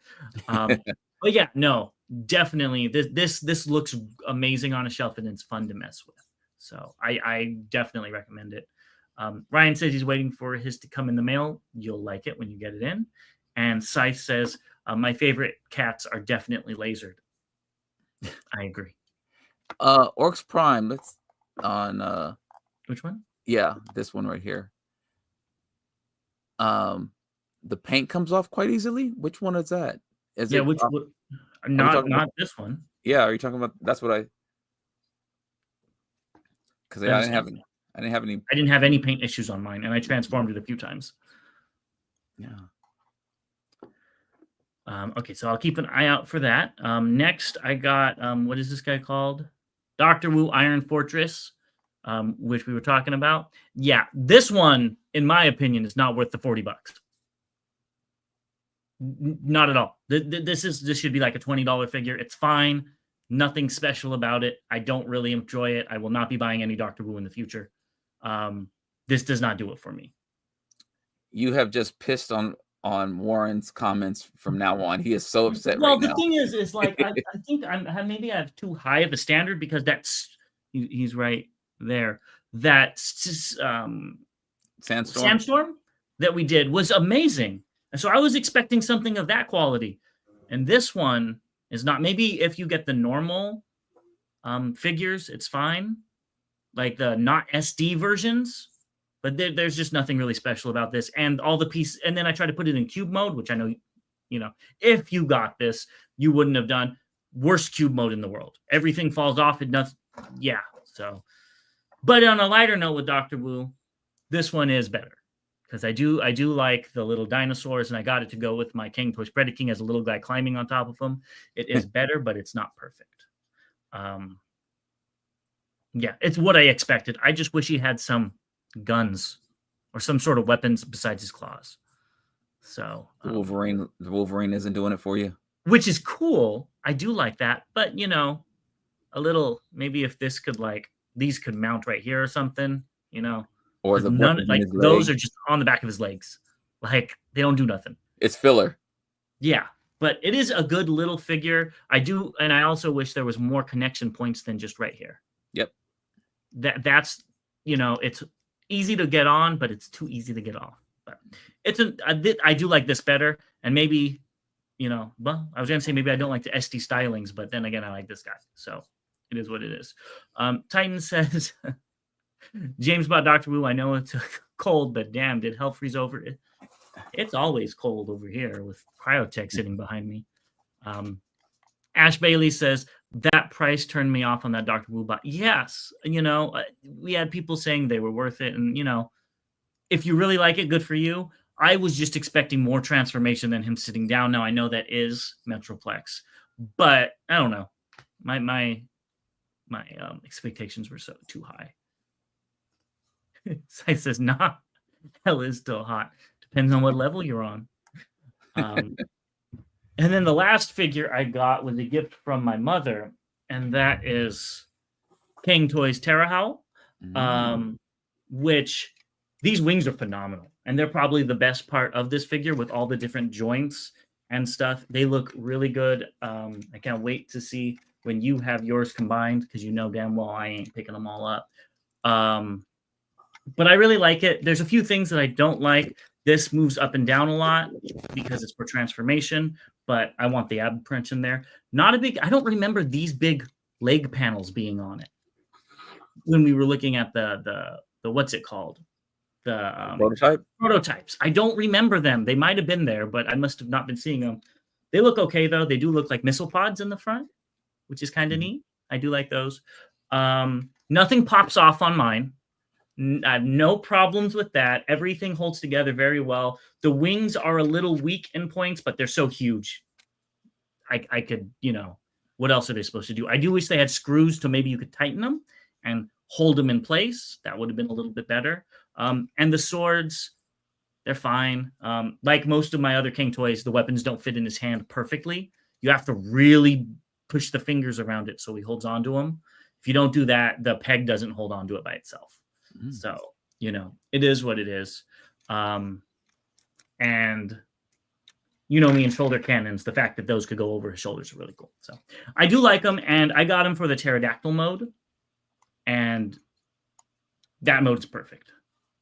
But yeah, no, definitely this looks amazing on a shelf and it's fun to mess with. So I definitely recommend it. Ryan says he's waiting for his to come in the mail. You'll like it when you get it in. And Scythe says, my favorite cats are definitely lasered. I agree. Orcs Prime, let's on which one? Yeah, this one right here. The paint comes off quite easily. Which one is that? Is it not this one? Yeah, are you talking about? That's what I. Because I didn't have any paint issues on mine, and I transformed it a few times. Yeah. Okay, so I'll keep an eye out for that. Next, I got what is this guy called? Dr. Wu Iron Fortress, which we were talking about. Yeah, this one, in my opinion, is not worth the $40. Not at all. This should be like a $20 figure. It's fine. Nothing special about it. I don't really enjoy it. I will not be buying any Dr. Wu in the future. This does not do it for me. You have just pissed on Warren's comments from now on. He is so upset. Well, the thing is like I think maybe I have too high of a standard, because he's right there. That Sandstorm that we did was amazing. And so I was expecting something of that quality. And this one is not. Maybe if you get the normal figures, it's fine. Like the not SD versions, but there's just nothing really special about this. And all the pieces, and then I try to put it in cube mode, which I know, if you got this, you wouldn't have done. Worst cube mode in the world. Everything falls off. It does. Yeah. So, but on a lighter note with Dr. Wu, this one is better because I do like the little dinosaurs, and I got it to go with my King Toys Predaking as a little guy climbing on top of him. It is better, but it's not perfect. Yeah, it's what I expected. I just wish he had some guns or some sort of weapons besides his claws. So the Wolverine isn't doing it for you, which is cool. I do like that, but a little, maybe if this could these could mount right here or something, or the those are just on the back of his legs. Like they don't do nothing. It's filler. Yeah, but it is a good little figure. I do, and I also wish there was more connection points than just right here. Yep. That's it's easy to get on, but it's too easy to get off. But I do like this better, and maybe well, I was gonna say maybe I don't like the SD stylings, but then again, I like this guy, so it is what it is. Titan says, James bought Dr. Wu. I know it's cold, but damn, did hell freeze over it? It's always cold over here with Cryotech sitting behind me. Ash Bailey says, that price turned me off on that Dr. Wu bot. Yes, we had people saying they were worth it, and if you really like it, good for you. I was just expecting more transformation than him sitting down. Now I know that is Metroplex, but I don't know. My expectations were so too high. Site says, nah, hell is still hot. Depends on what level you're on. And then the last figure I got was a gift from my mother, and that is King Toys Terra Howl, which these wings are phenomenal. And they're probably the best part of this figure with all the different joints and stuff. They look really good. I can't wait to see when you have yours combined, because damn well I ain't picking them all up. But I really like it. There's a few things that I don't like. This moves up and down a lot because it's for transformation, but I want the ab print in there. I don't remember these big leg panels being on it when we were looking at the what's it called? The prototypes. I don't remember them. They might have been there, but I must have not been seeing them. They look okay though. They do look like missile pods in the front, which is kind of neat. I do like those. Nothing pops off on mine. I have no problems with that. Everything holds together very well. The wings are a little weak in points, but they're so huge. I could, what else are they supposed to do? I do wish they had screws to maybe you could tighten them and hold them in place. That would have been a little bit better. And the swords, they're fine. Like most of my other King toys, the weapons don't fit in his hand perfectly. You have to really push the fingers around it so he holds on to them. If you don't do that, the peg doesn't hold on to it by itself. So, it is what it is. And me and shoulder cannons, the fact that those could go over his shoulders are really cool. So I do like them, and I got him for the pterodactyl mode, and that mode is perfect.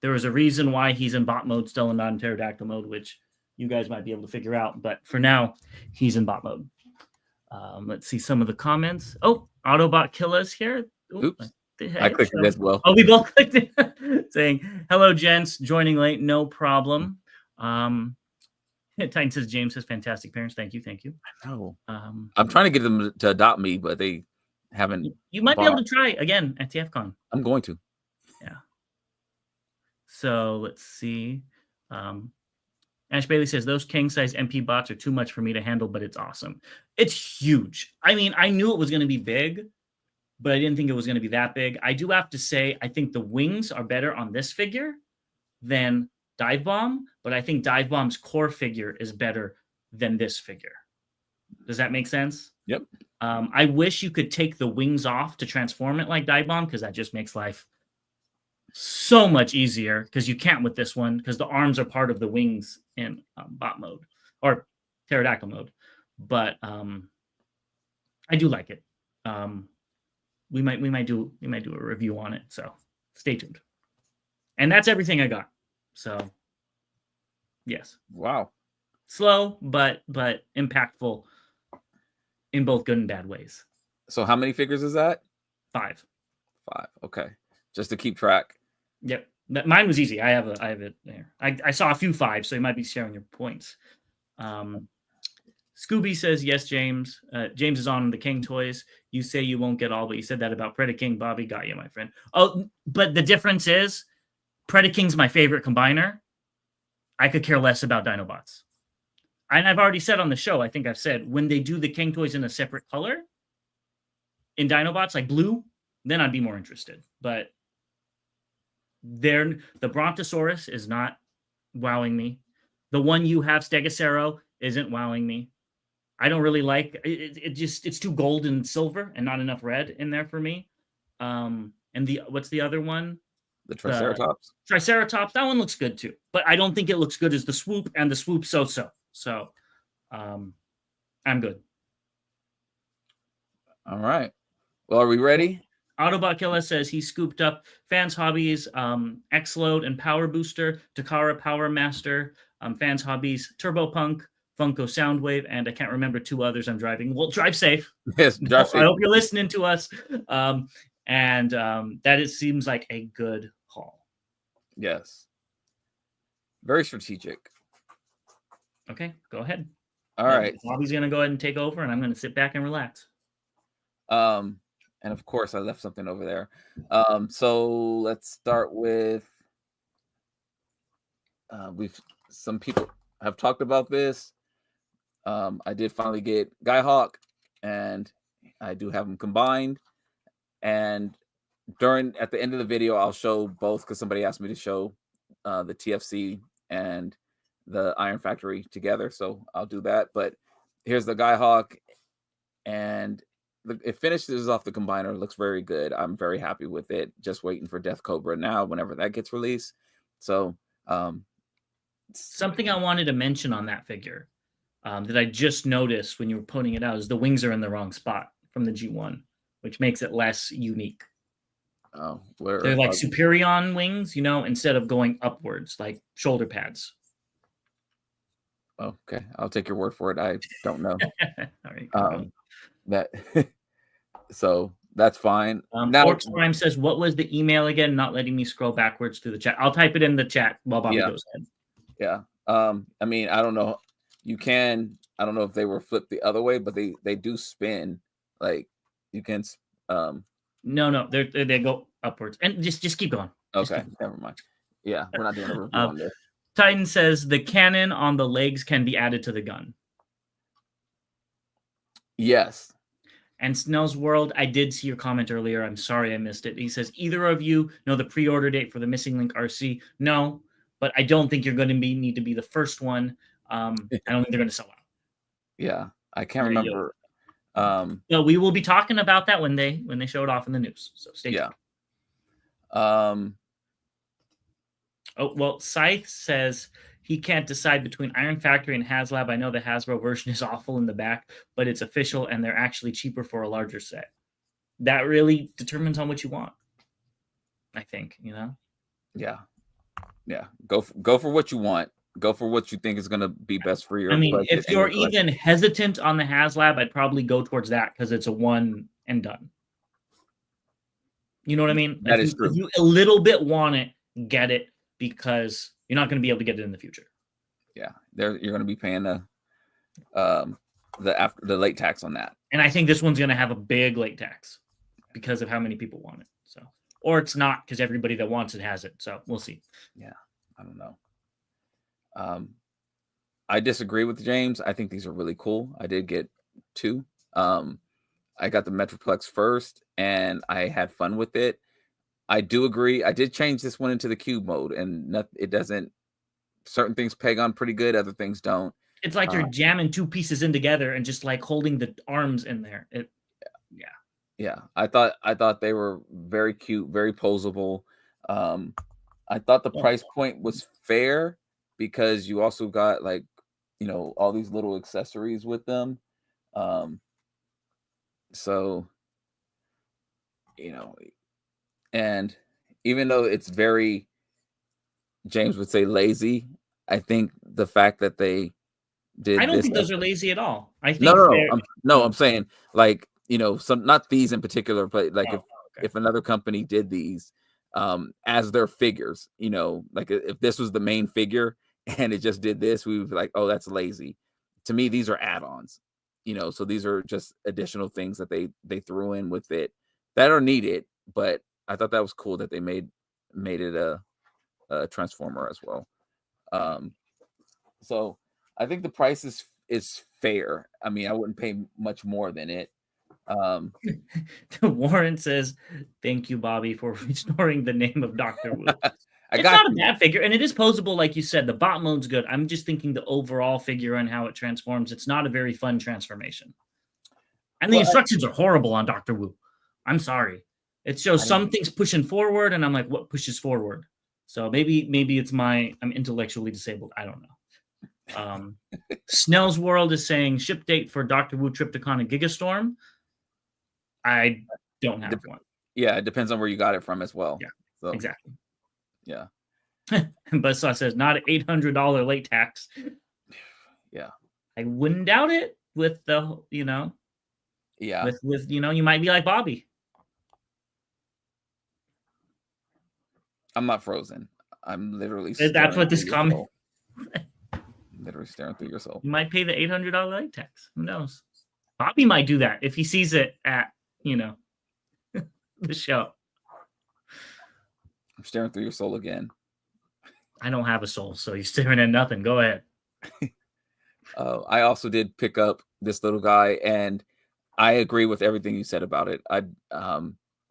There is a reason why he's in bot mode still and not in pterodactyl mode, which you guys might be able to figure out. But for now, he's in bot mode. Let's see some of the comments. Oh, Autobot Killa's here. Oops. I clicked it as well. Oh, we both clicked it. Saying, hello, gents. Joining late. No problem. Titan says, James says, fantastic parents. Thank you. Thank you. I know. I'm trying to get them to adopt me, but they haven't. You might be able to try again at TFCon. I'm going to. Yeah. So let's see. Ash Bailey says, those king-size MP bots are too much for me to handle, but it's awesome. It's huge. I mean, I knew it was going to be big, but I didn't think it was going to be that big. I do have to say, I think the wings are better on this figure than Dive Bomb, but I think Dive Bomb's core figure is better than this figure. Does that make sense? Yep. I wish you could take the wings off to transform it like Dive Bomb, because that just makes life so much easier, because you can't with this one, because the arms are part of the wings in bot mode or pterodactyl mode. But I do like it. We might do a review on it, so stay tuned. And that's everything I got. So yes. Wow. Slow, but impactful in both good and bad ways. So how many figures is that? 5. 5. Okay, just to keep track. Yep. Mine was easy. I have it there. I saw a few 5s, so you might be sharing your points. Scooby says, yes, James. James is on the King toys. You say you won't get all, but you said that about Predaking. Bobby got you, my friend. Oh, but the difference is Predaking's my favorite combiner. I could care less about Dinobots. And I've already said on the show, I think I've said, when they do the King toys in a separate color in Dinobots, like blue, then I'd be more interested. But the Brontosaurus is not wowing me. The one you have, Stegosero, isn't wowing me. I don't really like it. It's too gold and silver and not enough red in there for me. And what's the other one? The Triceratops. Triceratops, that one looks good too, but I don't think it looks good as the Swoop, and the Swoop so-so. So I'm good. All right. Well, are we ready? Autobot Killer says he scooped up Fans Hobbies, X-Load and Power Booster, Takara Power Master, Fans Hobbies, Turbo Punk, Funko Soundwave, and I can't remember 2 others. I'm driving. Well, drive safe. Yes, drive safe. I hope you're listening to us. That seems like a good haul. Yes. Very strategic. Okay, go ahead. All right. Bobby's going to go ahead and take over, and I'm going to sit back and relax. And of course, I left something over there. So let's start with some people have talked about this. I did finally get Guy Hawk, and I do have them combined. And at the end of the video, I'll show both because somebody asked me to show the TFC and the Iron Factory together. So I'll do that. But here's the Guy Hawk, and it finishes off the combiner. It looks very good. I'm very happy with it. Just waiting for Death Cobra now, whenever that gets released. So something I wanted to mention on that figure that I just noticed when you were putting it out is the wings are in the wrong spot from the G1, which makes it less unique. Oh, they're like Superion wings, instead of going upwards, like shoulder pads. Okay, I'll take your word for it. I don't know. All right. So that's fine. Now, Orcs Prime says, "What was the email again?" Not letting me scroll backwards through the chat. I'll type it in the chat while Bobby goes ahead. Yeah. I mean, I don't know. You can. I don't know if they were flipped the other way, but they do spin. Like you can. No, they go upwards, and just keep going. Okay, never mind. Yeah, we're not doing a review on this. Titan says the cannon on the legs can be added to the gun. Yes. And Snell's World, I did see your comment earlier. I'm sorry I missed it. He says, either of you know the pre-order date for the Missing Link RC? No, but I don't think you're going to need to be the first one. I don't think they're going to sell out. Yeah, I can't remember. But we will be talking about that when they show it off in the news. So stay tuned. Oh, well, Scythe says he can't decide between Iron Factory and HasLab. I know the Hasbro version is awful in the back, but it's official and they're actually cheaper for a larger set. That really determines on what you want, I think, Yeah. Go for what you want. Go for what you think is going to be best for your. I mean, if you're even hesitant on the HasLab, I'd probably go towards that because it's a one and done. You know what I mean? That is true. If you a little bit want it, get it, because you're not going to be able to get it in the future. Yeah, you're going to be paying the late tax on that. And I think this one's going to have a big late tax because of how many people want it. So, or it's not because everybody that wants it has it. So we'll see. Yeah, I don't know. I disagree with James. I think these are really cool. I did get 2. I got the Metroplex first, and I had fun with it. I do agree. I did change this one into the cube mode, and it doesn't. Certain things peg on pretty good, other things don't. It's like you're jamming 2 pieces in together and just like holding the arms in there. Yeah. I thought they were very cute, very posable. I thought the price point was fair because you also got all these little accessories with them. So, and even though it's very, James would say lazy, I think the fact that they did. I don't think those are lazy at all. I think no. I'm saying some, not these in particular, but if another company did these as their figures, you know, like if this was the main figure and it just did this, we would be like, oh, that's lazy. To me, these are add-ons, you know, so these are just additional things that they threw in with it that are needed. But I thought that was cool that they made it a transformer as well. So I think the price is fair. I mean, I wouldn't pay much more than it. Warren says, "Thank you, Bobby, for restoring the name of Doctor Wu." I It's got not a you. bad figure, and it is posable, like you said. The bot mode's good. I'm just thinking the overall figure and how it transforms. It's not a very fun transformation, and the Well, instructions are horrible on Doctor Wu. I'm sorry. It shows I some didn't, things pushing forward, and I'm like, what pushes forward? So maybe it's I'm intellectually disabled. I don't know. Snell's World is saying ship date for Doctor Wu Triptychon and Gigastorm. I don't have one. yeah, it depends on where you got it from as well. Yeah, So exactly. yeah. Buzzsaw says not an $800 late tax. Yeah. I wouldn't doubt it with the, Yeah. with you might be like Bobby. I'm not frozen. I'm literally That's what this comment. Literally staring through your soul. You might pay the $800 late tax. Who knows? Bobby might do that if he sees it at, the show. I'm staring through your soul again. I don't have a soul, so you're staring at nothing. Go ahead. I also did pick up this little guy, and I agree with everything you said about it. I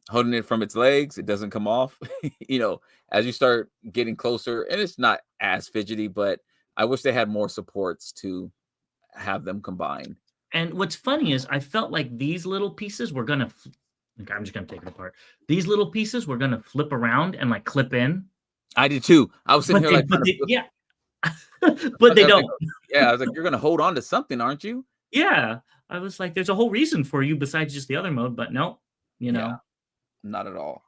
holding it from its legs, it doesn't come off. As you start getting closer, and it's not as fidgety, but I wish they had more supports to have them combined. And what's funny is I felt like these little pieces were gonna. I'm just gonna take it apart. These little pieces were gonna flip around and like clip in. I did too. I was sitting here yeah, but they don't. Yeah, I was like, you're gonna hold on to something, aren't you? Yeah, I was like, there's a whole reason for you besides just the other mode, but no, Yeah, not at all.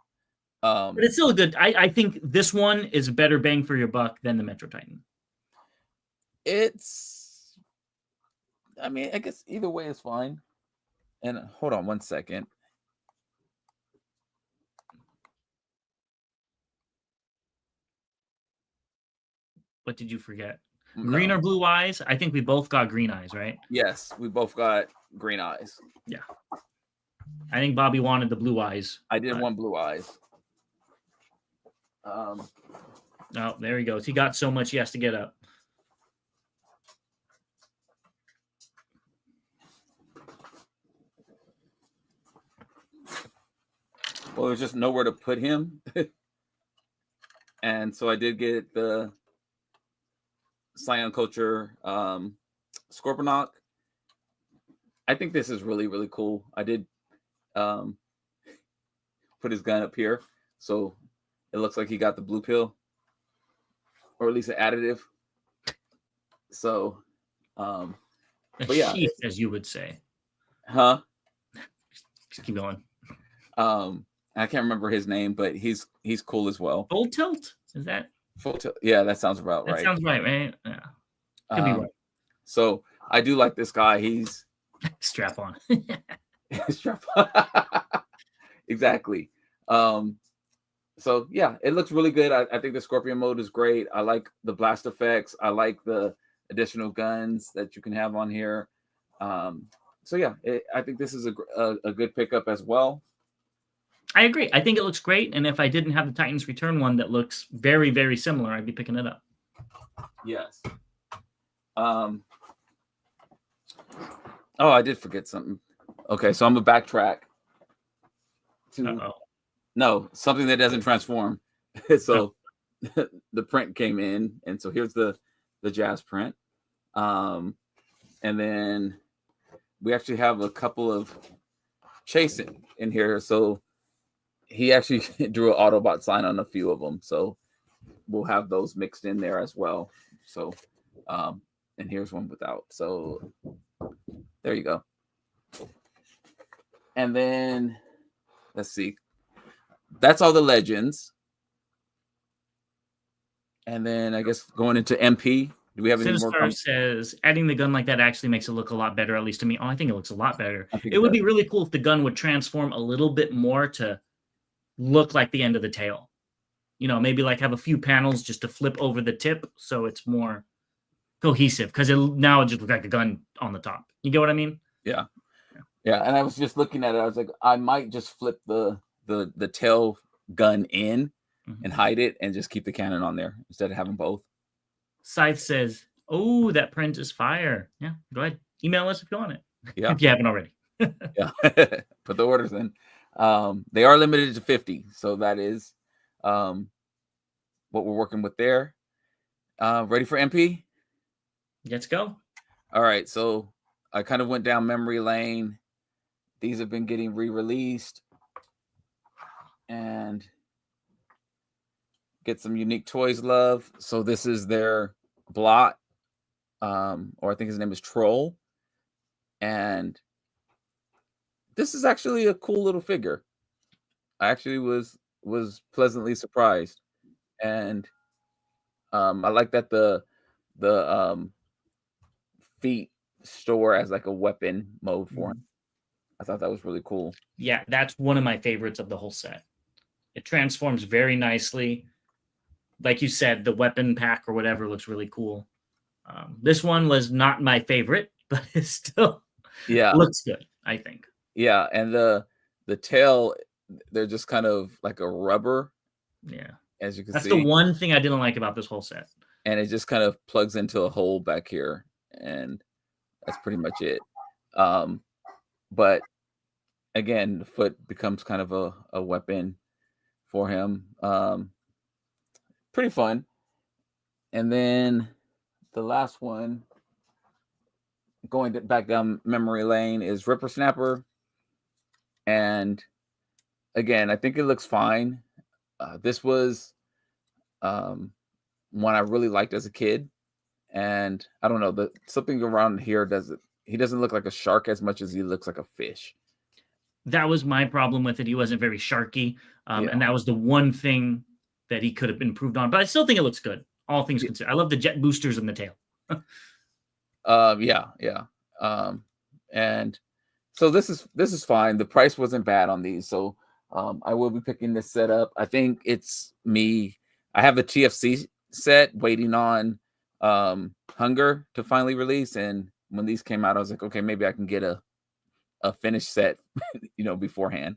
But it's still a good. I think this one is better bang for your buck than the Metro Titan. I mean, I guess either way is fine. And hold on one second. What did you forget? No. Green or blue eyes? I think we both got green eyes, right? Yes, we both got green eyes. Yeah. I think Bobby wanted the blue eyes. I did want blue eyes. Oh, there he goes. He got so much he has to get up. Well, there's just nowhere to put him. And so I did get the Scion Culture Scorponok. I think this is really, really cool. I did put his gun up here, so it looks like he got the blue pill, or at least an additive. So, but yeah, sheath, as you would say. Huh? Just keep going. I can't remember his name, but he's cool as well. Full tilt? Is that full tilt? Yeah, that sounds about right. That sounds right? Yeah. Could be right. So I do like this guy. He's strap on. Strap on. Exactly. So yeah, it looks really good. I think the Scorpion mode is great. I like the blast effects. I like the additional guns that you can have on here. So yeah, I think this is a good pickup as well. I agree. I think it looks great. And if I didn't have the Titans Return one that looks very, very similar, I'd be picking it up. Yes. Oh, I did forget something. Okay, so I'm gonna backtrack to no, something that doesn't transform. So the print came in, and so here's the Jazz print. And then we actually have a couple of Chase in here. So he actually drew an Autobot sign on a few of them. So we'll have those mixed in there as well. So and here's one without. So there you go. And then let's see. That's all the legends. And then I guess going into MP, do we have any more? Sinistar says adding the gun like that actually makes it look a lot better, at least to me. Oh, I think it looks a lot better. It would be really cool if the gun would transform a little bit more to look like the end of the tail. You know, maybe like have a few panels just to flip over the tip so it's more cohesive, because now it just looks like a gun on the top. You get what I mean? Yeah. And I was just looking at it. I was like, I might just flip the tail gun in and hide it and just keep the cannon on there instead of having both. Scythe says, "Oh, that print is fire." Yeah, go ahead. Email us if you want it. Yeah. If you haven't already. Yeah. Put the orders in. They are limited to 50. So that is what we're working with there. Ready for MP? Let's go. All right. So I kind of went down memory lane. These have been getting re-released and get some Unique Toys love. So this is their Blot, or I think his name is Troll. And this is actually a cool little figure. I actually was pleasantly surprised. And I like that the feet store as like a weapon mode for him. I thought that was really cool. Yeah, that's one of my favorites of the whole set. It transforms very nicely. Like you said, the weapon pack or whatever looks really cool. This one was not my favorite, but it still looks good, I think. Yeah, and the tail, they're just kind of like a rubber. Yeah. As you can That's see. the one thing I didn't like about this whole set. And it just kind of plugs into a hole back here. And that's pretty much it. But again, the foot becomes kind of a weapon for him. Pretty fun. And then the last one, going back down memory lane, is Ripper Snapper. And again, I think it looks fine. This was one I really liked as a kid. And I don't know, something around here he doesn't look like a shark as much as he looks like a fish. That was my problem with it. He wasn't very sharky. And that was the one thing that he could have improved on. But I still think it looks good, all things considered. I love the jet boosters in the tail. Yeah. And so this is fine. The price wasn't bad on these. So I will be picking this set up. I think it's me. I have the TFC set waiting on Hunger to finally release. And when these came out, I was like, okay, maybe I can get a finished set, beforehand.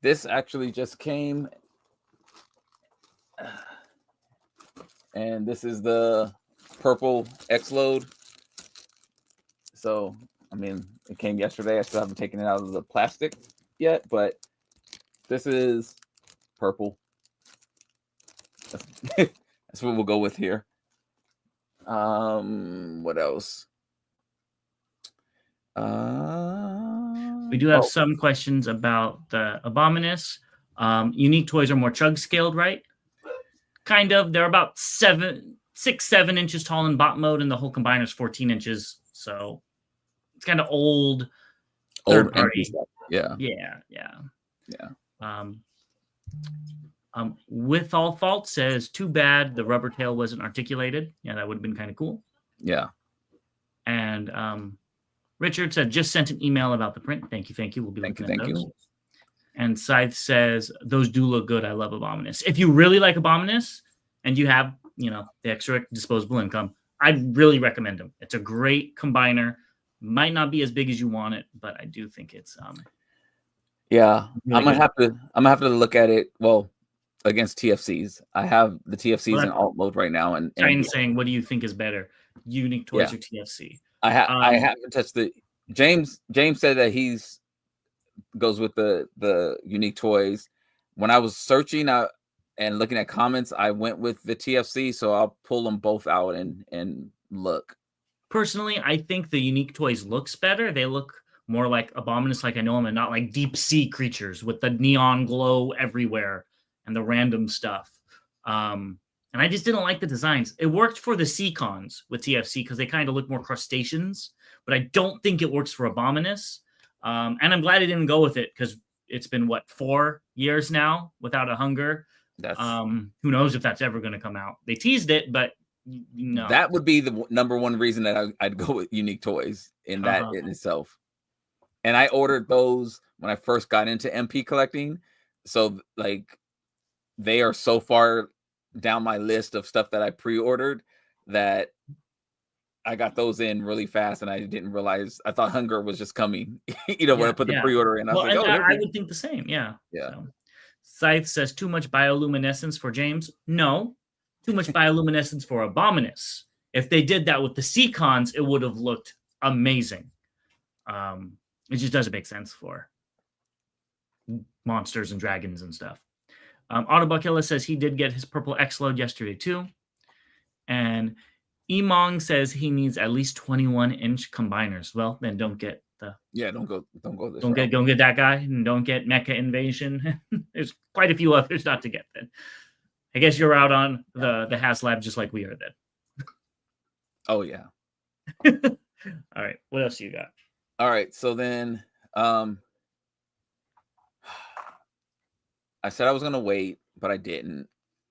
This actually just came, and this is the purple X-Load. So, I mean, it came yesterday. I still haven't taken it out of the plastic yet, but this is purple. That's what we'll go with here. What else? We do have some questions about the Abominus. Unique Toys are more chug scaled, right? Kind of. They're about 6-7 inches tall in bot mode, and the whole combiner is 14 inches. So it's kind of old third party. Yeah. With All Fault says, too bad the rubber tail wasn't articulated. Yeah, that would have been kind of cool. Yeah. And Richard said, just sent an email about the print. Thank you. We'll be looking at those. And Scythe says, those do look good. I love Abominus. If you really like Abominus and you have, the extra disposable income, I'd really recommend them. It's a great combiner. Might not be as big as you want it, but I do think it's yeah. Really I'm gonna have to look at it. Well, against TFCs. I have the TFCs in alt mode right now. And saying, what do you think is better, Unique Toys or TFC? I haven't touched the James said that he's goes with the Unique Toys. When I was searching out and looking at comments, I went with the TFC, so I'll pull them both out and look. Personally, I think the Unique Toys looks better. They look more like Abominus, like I know them, and not like deep sea creatures with the neon glow everywhere and the random stuff. And I just didn't like the designs. It worked for the Seacons with TFC because they kind of look more crustaceans, but I don't think it works for Abominus. And I'm glad I didn't go with it because it's been, 4 years now without a Hunger. Who knows if that's ever going to come out. They teased it, but no. That would be the number one reason that I'd go with Unique Toys in that in itself. And I ordered those when I first got into MP collecting. So like they are so far down my list of stuff that I pre-ordered that I got those in really fast, and I didn't realize. I thought Hunger was just coming, when I Yeah, put the yeah. pre-order in. I was Well, like, and oh, there I it is. would think the same. Yeah. Yeah. So, Scythe says too much bioluminescence for James. No, too much bioluminescence for Abominus. If they did that with the Seacons, it would have looked amazing. It just doesn't make sense for monsters and dragons and stuff. Autobuckilla says he did get his purple X-Load yesterday too. And Emong says he needs at least 21-inch combiners. Well, then don't get the don't go this don't route. get that guy, and don't get Mecha Invasion. There's quite a few others not to get then. I guess you're out on the HasLab just like we are then. Oh yeah. All right, what else you got? All right, so then I said I was gonna wait, but I didn't.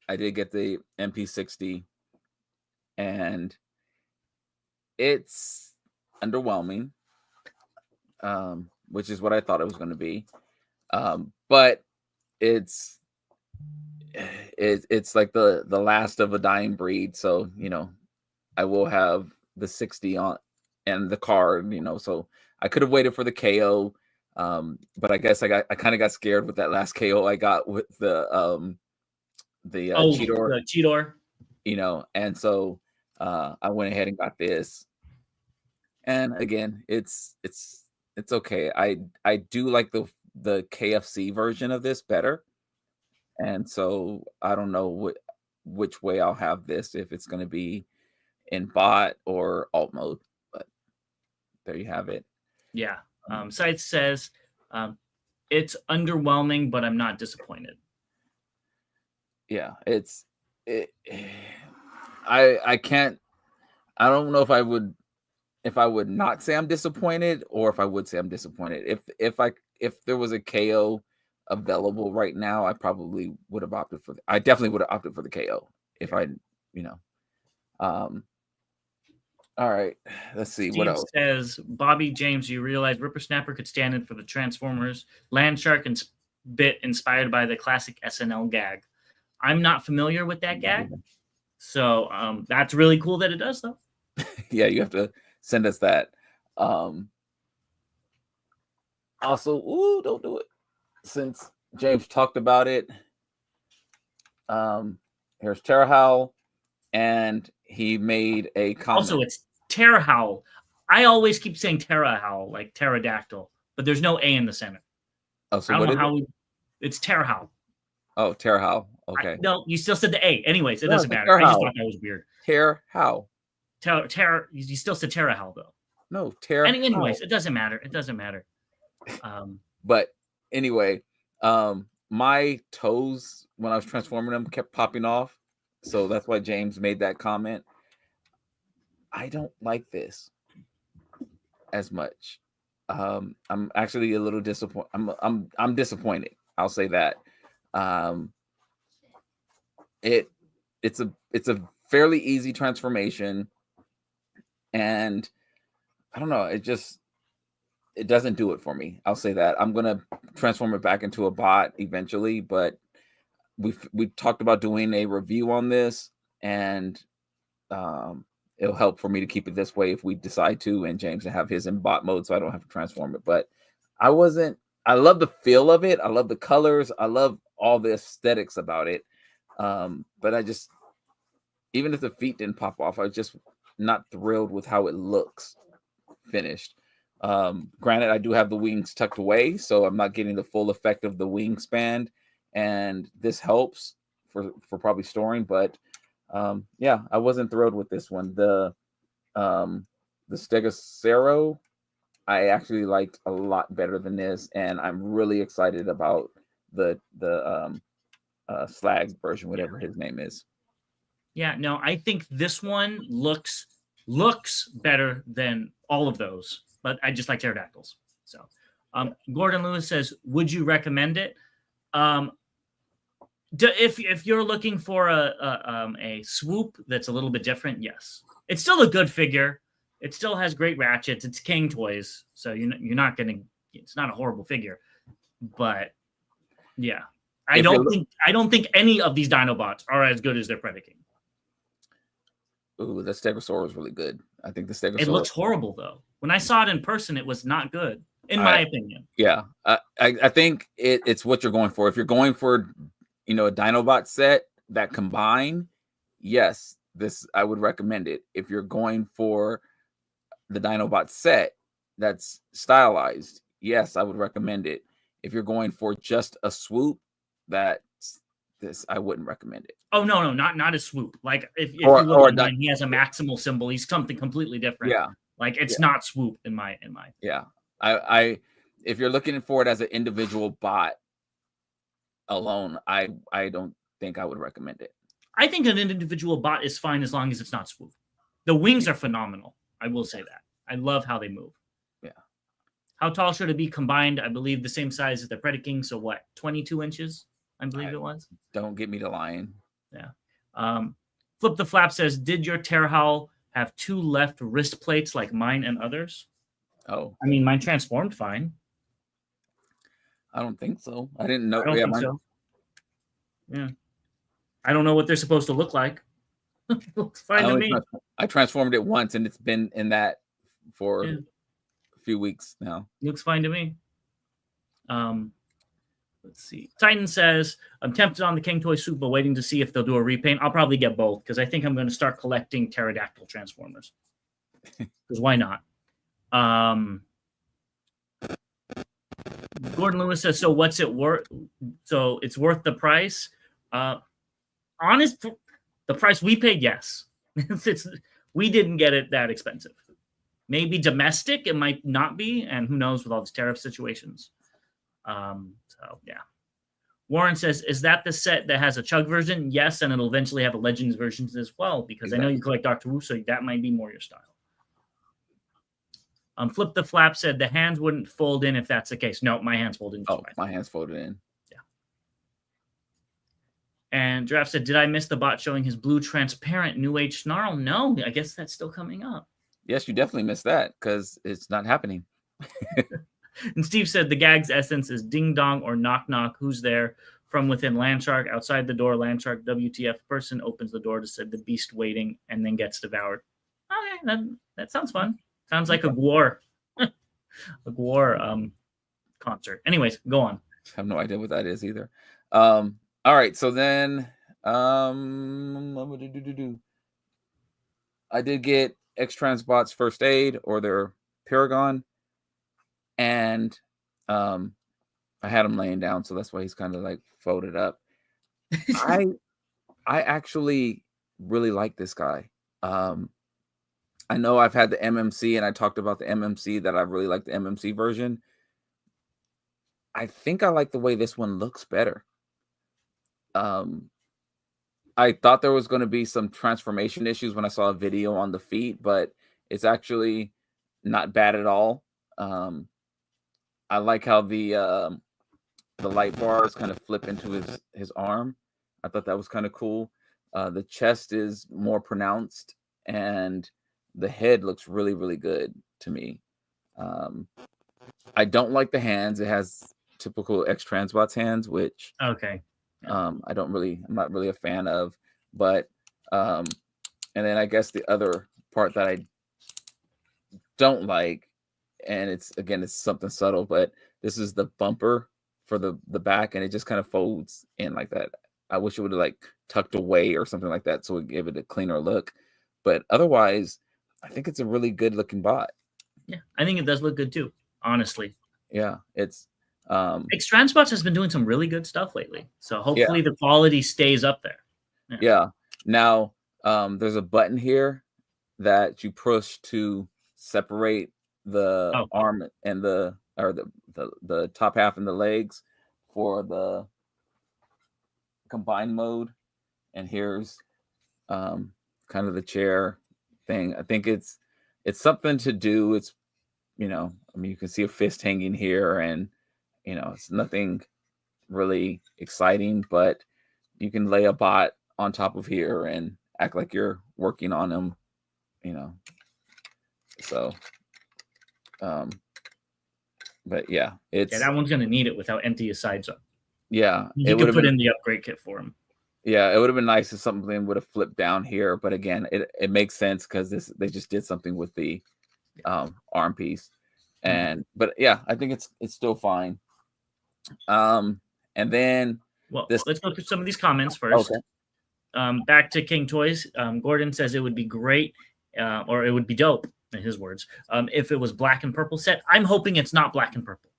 I did get the MP60, and it's underwhelming, which is what I thought it was going to be. But it's like the last of a dying breed. So I will have the 60 on and the card. So I could have waited for the KO, but I guess I kind of got scared with that last KO I got with the Cheetor. The Cheetor. And so I went ahead and got this. And again, it's okay. I do like the KFC version of this better. And so I don't know which way I'll have this, if it's going to be in bot or alt mode, but there you have it. Yeah. Scythe says it's underwhelming, but I'm not disappointed. Yeah, I can't. I don't know if I would not say I'm disappointed, or if I would say I'm disappointed. If there was a KO available right now, I probably would have opted for. I definitely would have opted for the KO if I. All right, let's see. Steve what else says, Bobby James, you realize Whippersnapper could stand in for the Transformers Land Shark and bit inspired by the classic SNL gag. I'm not familiar with that gag, so that's really cool that it does, though. Yeah, you have to send us that. Also, don't do it. Since James talked about it, here's Terra Howl, and he made a comment. Also, it's Terra Howl. I always keep saying Terra Howl, like pterodactyl, but there's no A in the center. Oh, so I don't know how it's Terra Howl. Oh, Terra Howl. Okay. No, you still said the A. Anyways, it doesn't matter. I just thought that was weird. Terra Howl. Terra. You still said Terra Howl, though. No, Terra. Anyways, it doesn't matter. It doesn't matter. But anyway, my toes when I was transforming them kept popping off, so that's why James made that comment. I don't like this as much. I'm actually a little disappointed. I'm disappointed. I'll say that. It's a fairly easy transformation, and I don't know. It doesn't do it for me. I'll say that. I'm gonna transform it back into a bot eventually, but we talked about doing a review on this, and it'll help for me to keep it this way if we decide to, and James to have his in bot mode, so I don't have to transform it. But I love the feel of it. I love the colors. I love all the aesthetics about it. But I just, even if the feet didn't pop off, I was just not thrilled with how it looks finished. Granted, I do have the wings tucked away, so I'm not getting the full effect of the wingspan, and this helps for probably storing. But yeah, I wasn't thrilled with this one. The Stegosero, I actually liked a lot better than this, and I'm really excited about the Slag version, whatever his name is. Yeah, no, I think this one looks better than all of those, but I just like pterodactyls. So, Gordon Lewis says, "Would you recommend it?" If you're looking for a swoop that's a little bit different, yes, it's still a good figure. It still has great ratchets. It's King Toys, so you're not going to it's not a horrible figure, but yeah, I don't think any of these Dinobots are as good as their Predaking. Ooh, the Stegosaur was really good. I think the Stegosaur. It looks horrible though. When I saw it in person, it was not good, in my opinion. Yeah, I think it's what you're going for. If you're going for, a Dinobot set that combine, yes, I would recommend it. If you're going for the Dinobot set that's stylized, yes, I would recommend it. If you're going for just a swoop, I wouldn't recommend it. Oh no, not a swoop. Like if you look at mine, he has a maximal symbol. He's something completely different. Yeah, like it's not swoop in my. Yeah, I if you're looking for it as an individual bot alone, I don't think I would recommend it. I think an individual bot is fine as long as it's not swoop. The wings are phenomenal. I will say that. I love how they move. Yeah. How tall should it be combined? I believe the same size as the Predaking. So what? 22 inches? I believe it was. Don't get me to lying. Yeah. Flip the Flap says, did your Terhowl have 2 left wrist plates like mine and others? Oh. I mean, mine transformed fine. I don't think so. I didn't know. I don't think so. Yeah. I don't know what they're supposed to look like. Looks fine to me. I transformed it once, and it's been in that for a few weeks now. Looks fine to me. Let's see. Titan says, I'm tempted on the King Toy Soup, but waiting to see if they'll do a repaint. I'll probably get both because I think I'm going to start collecting pterodactyl transformers. Because why not? Gordon Lewis says, so what's it worth? So it's worth the price. Honest, the price we paid, yes. We didn't get it that expensive. Maybe domestic, it might not be, and who knows with all these tariff situations. So yeah. Warren says, is that the set that has a Chug version? Yes, and it'll eventually have a Legends version as well, because exactly. I know you collect Doctor Who, so that might be more your style. Flip the Flap said the hands wouldn't fold in if that's the case. No, my hands fold in. Oh, my hands folded in. Yeah. And Giraffe said, did I miss the bot showing his blue transparent New Age Snarl? No, I guess that's still coming up. Yes, you definitely missed that because it's not happening. And Steve said the gag's essence is ding dong or knock knock. Who's there? From within Landshark, outside the door, Landshark WTF person opens the door to say the beast waiting and then gets devoured. Okay, that sounds fun. Sounds like a Gwar. A Gwar concert. Anyways, go on. I have no idea what that is either. All right, so then I did get X-Transbot's First Aid or their Paragon. And I had him laying down, so that's why he's kind of like folded up. I actually really like this guy. I know I've had the MMC, and I talked about the MMC that I really like the MMC version. I think I like the way this one looks better. I thought there was going to be some transformation issues when I saw a video on the feet, but it's actually not bad at all. I like how the light bars kind of flip into his arm. I thought that was kind of cool. The chest is more pronounced, and the head looks really, really good to me. I don't like the hands. It has typical X-Transbot's hands, which okay. I'm not really a fan of. But and then I guess the other part that I don't like, and it's something subtle, but this is the bumper for the back, and it just kind of folds in like that. I wish it would have like tucked away or something like that so it give it a cleaner look. But otherwise, I think it's a really good looking bot. Yeah, I think it does look good too, honestly. Yeah, it's X-Transbots has been doing some really good stuff lately. So hopefully the quality stays up there. Yeah. Now, there's a button here that you push to separate the arm and the top half and the legs for the combined mode. And here's kind of the chair thing. I think it's something to do. It's, you can see a fist hanging here, and it's nothing really exciting, but you can lay a bot on top of here and act like you're working on them, so But yeah, Yeah, it's that one's gonna need it without empty his sides up. yeah. You It would could have put been in the upgrade kit for him. yeah. It would have been nice if something would have flipped down here. But again, it makes sense because they just did something with the arm piece, and but yeah, I think it's still fine. And then Well, this let's go through some of these comments okay. first. Back to King Toys. Gordon says it would be great, or it would be dope, in his words, if it was black and purple set. I'm hoping it's not black and purple.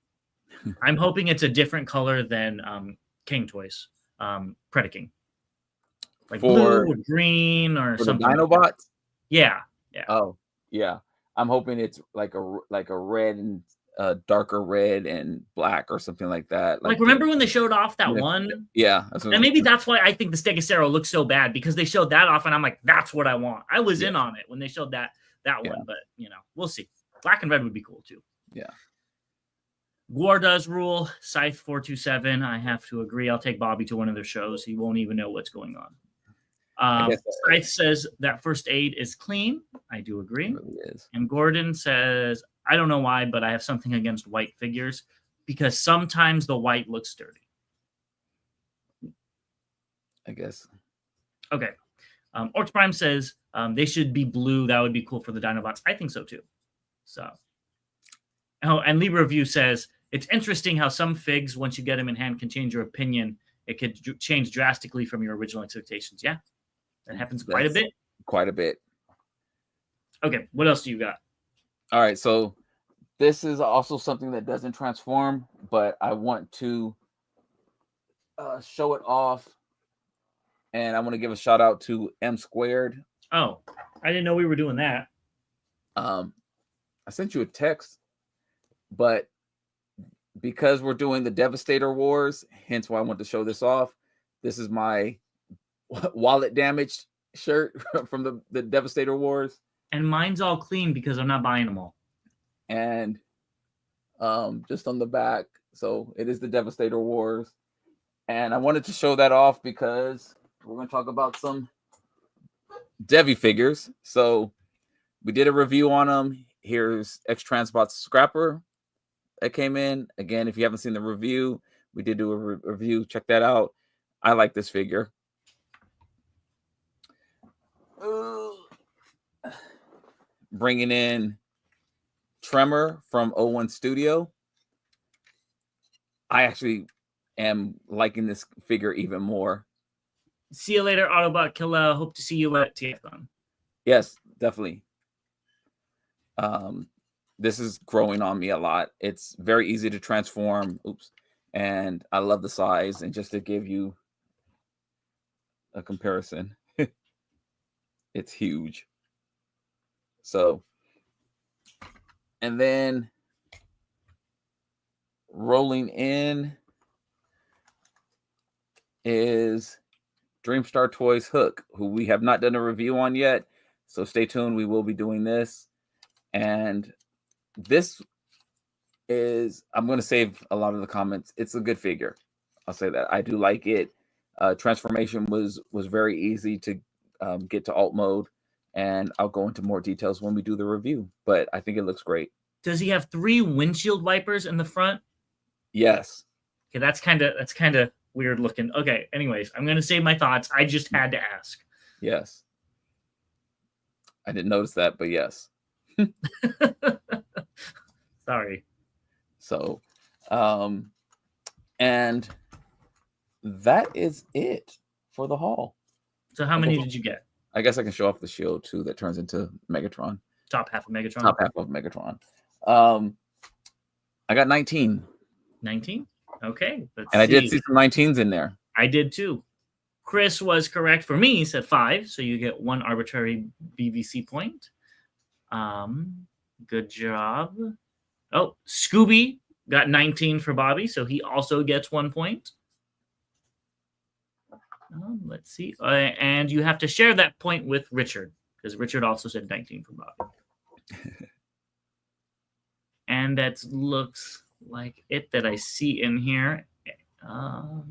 I'm hoping it's a different color than King Toys, Predaking. Like blue For or green or the something like that. Dinobots. Yeah, yeah. Oh yeah, I'm hoping it's like a red and darker red and black or something like that. Like remember when they showed off that one? Yeah, and maybe that's why I think the Stegosero looks so bad, because they showed that off, and I'm like, that's what I want. I was in on it when they showed that one, but we'll see. Black and red would be cool too. Yeah. War does rule. Scythe 427. I have to agree. I'll take Bobby to one of their shows. He won't even know what's going on. Scythe says that first aid is clean. I do agree. It really is. And Gordon says, I don't know why, but I have something against white figures because sometimes the white looks dirty. I guess. Okay. Orcs Prime says they should be blue. That would be cool for the Dinobots. I think so too. So. Oh, and Libra Review says it's interesting how some figs, once you get them in hand, can change your opinion. It could change drastically from your original expectations. Yeah, that happens quite a bit. Quite a bit. Okay, what else do you got? All right, so this is also something that doesn't transform, but I want to show it off, and I want to give a shout out to M Squared. Oh, I didn't know we were doing that. I sent you a text, but because we're doing the Devastator Wars, hence why I want to show this off. This is my wallet damaged shirt from the Devastator Wars. And mine's all clean because I'm not buying them all. And just on the back, so it is the Devastator Wars. And I wanted to show that off because we're going to talk about some Devi figures. So we did a review on them. Here's X-Transbot Scrapper that came in. Again, if you haven't seen the review, we did do a review. Check that out. I like this figure. Bringing in Tremor from 01 Studio. I actually am liking this figure even more. See you later, Autobot Killer. Hope to see you at TFCon. Yes, definitely. This is growing on me a lot. It's very easy to transform. And I love the size. And just to give you a comparison, it's huge. So, and then rolling in is Dreamstar Toys Hook, who we have not done a review on yet. So stay tuned. We will be doing this. And this is, I'm going to save a lot of the comments. It's a good figure. I'll say that. I do like it. Transformation was very easy to get to alt mode. And I'll go into more details when we do the review. But I think it looks great. Does he have 3 windshield wipers in the front? Yes. Okay, that's kind of weird looking. Okay, anyways, I'm going to save my thoughts. I just had to ask. Yes. I didn't notice that, but yes. Sorry. So, and that is it for the haul. So how many did you get? I guess I can show off the shield too that turns into Megatron. Top half of Megatron? Top half of Megatron. I got 19. 19? Okay. And I did see some 19s in there. I did too. Chris was correct for me. He said 5. So you get 1 arbitrary BVC point. Good job. Oh, Scooby got 19 for Bobby. So he also gets 1 point. Let's see. And you have to share that point with Richard, because Richard also said 19 for Bobby. And that looks like it that I see in here.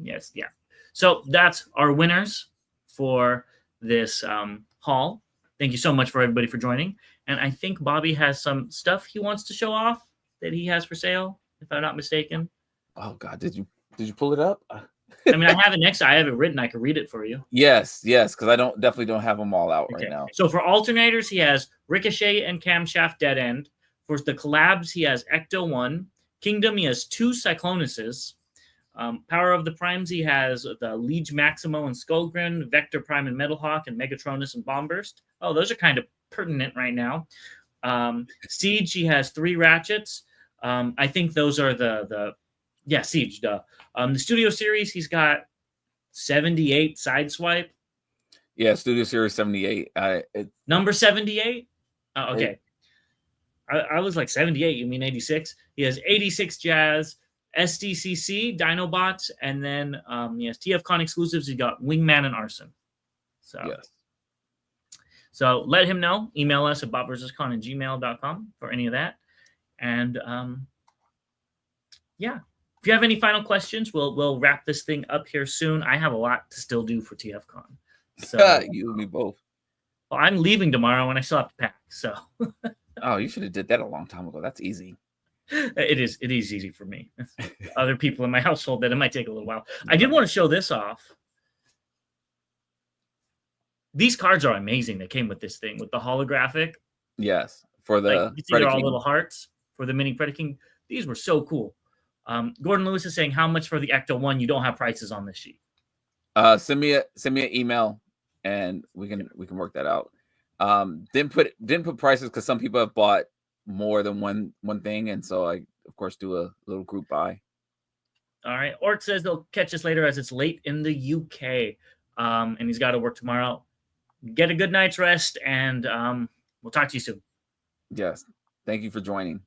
Yes, yeah. So that's our winners for this haul. Thank you so much for everybody for joining. And I think Bobby has some stuff he wants to show off that he has for sale. if I'm not mistaken. Oh God, did you pull it up? I mean, I have it I have it written. I can read it for you. Yes, because I definitely don't have them all out right now. So for alternators, he has Ricochet and Camshaft Dead End. For the collabs, he has Ecto 1. Kingdom, he has 2 Cyclonuses. Power of the Primes, he has the Liege Maximo and Skullgrin, Vector Prime and Metalhawk, and Megatronus and Bombburst. Oh, those are kind of pertinent right now. Siege, he has 3 Ratchets. I think those are Siege, duh. The Studio Series, he's got 78 Sideswipe. Yeah, Studio Series 78. Number 78? Oh, okay. I was like 78. You mean 86? He has 86 Jazz, SDCC, Dinobots, and then he has TFCon exclusives. He got Wingman and Arson. So let him know. Email us at botversuscon@gmail.com for any of that. And if you have any final questions, we'll wrap this thing up here soon. I have a lot to still do for TFCon. So you and me both. Well, I'm leaving tomorrow and I still have to pack. So oh, you should have did that a long time ago. That's easy. It is easy for me. Other people in my household that it might take a little while. I did want to show this off. These cards are amazing. They came with this thing with the holographic. Yes, for the you see they're all little hearts for the mini Predaking. These were so cool. Gordon Lewis is saying how much for the Ecto 1? You don't have prices on this sheet. Send me an email and we can work that out. Didn't put prices because some people have bought more than one thing, and so I of course do a little group buy. All right. Ort says they'll catch us later as it's late in the UK, and he's got to work tomorrow. Get a good night's rest, and we'll talk to you soon. Yes. Thank you for joining.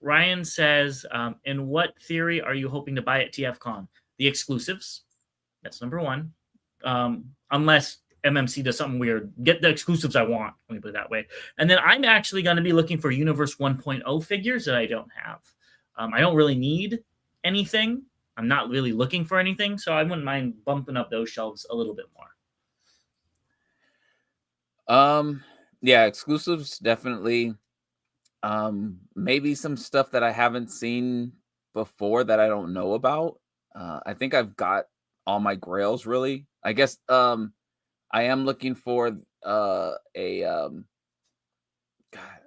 Ryan says, in what theory are you hoping to buy at TFCon? The exclusives. That's number 1. Unless MMC does something weird. Get the exclusives I want. Let me put it that way. And then I'm actually going to be looking for Universe 1.0 figures that I don't have. I don't really need anything. I'm not really looking for anything, so I wouldn't mind bumping up those shelves a little bit more. Yeah, exclusives definitely. Maybe some stuff that I haven't seen before that I don't know about. I think I've got all my grails really. I guess I am looking for a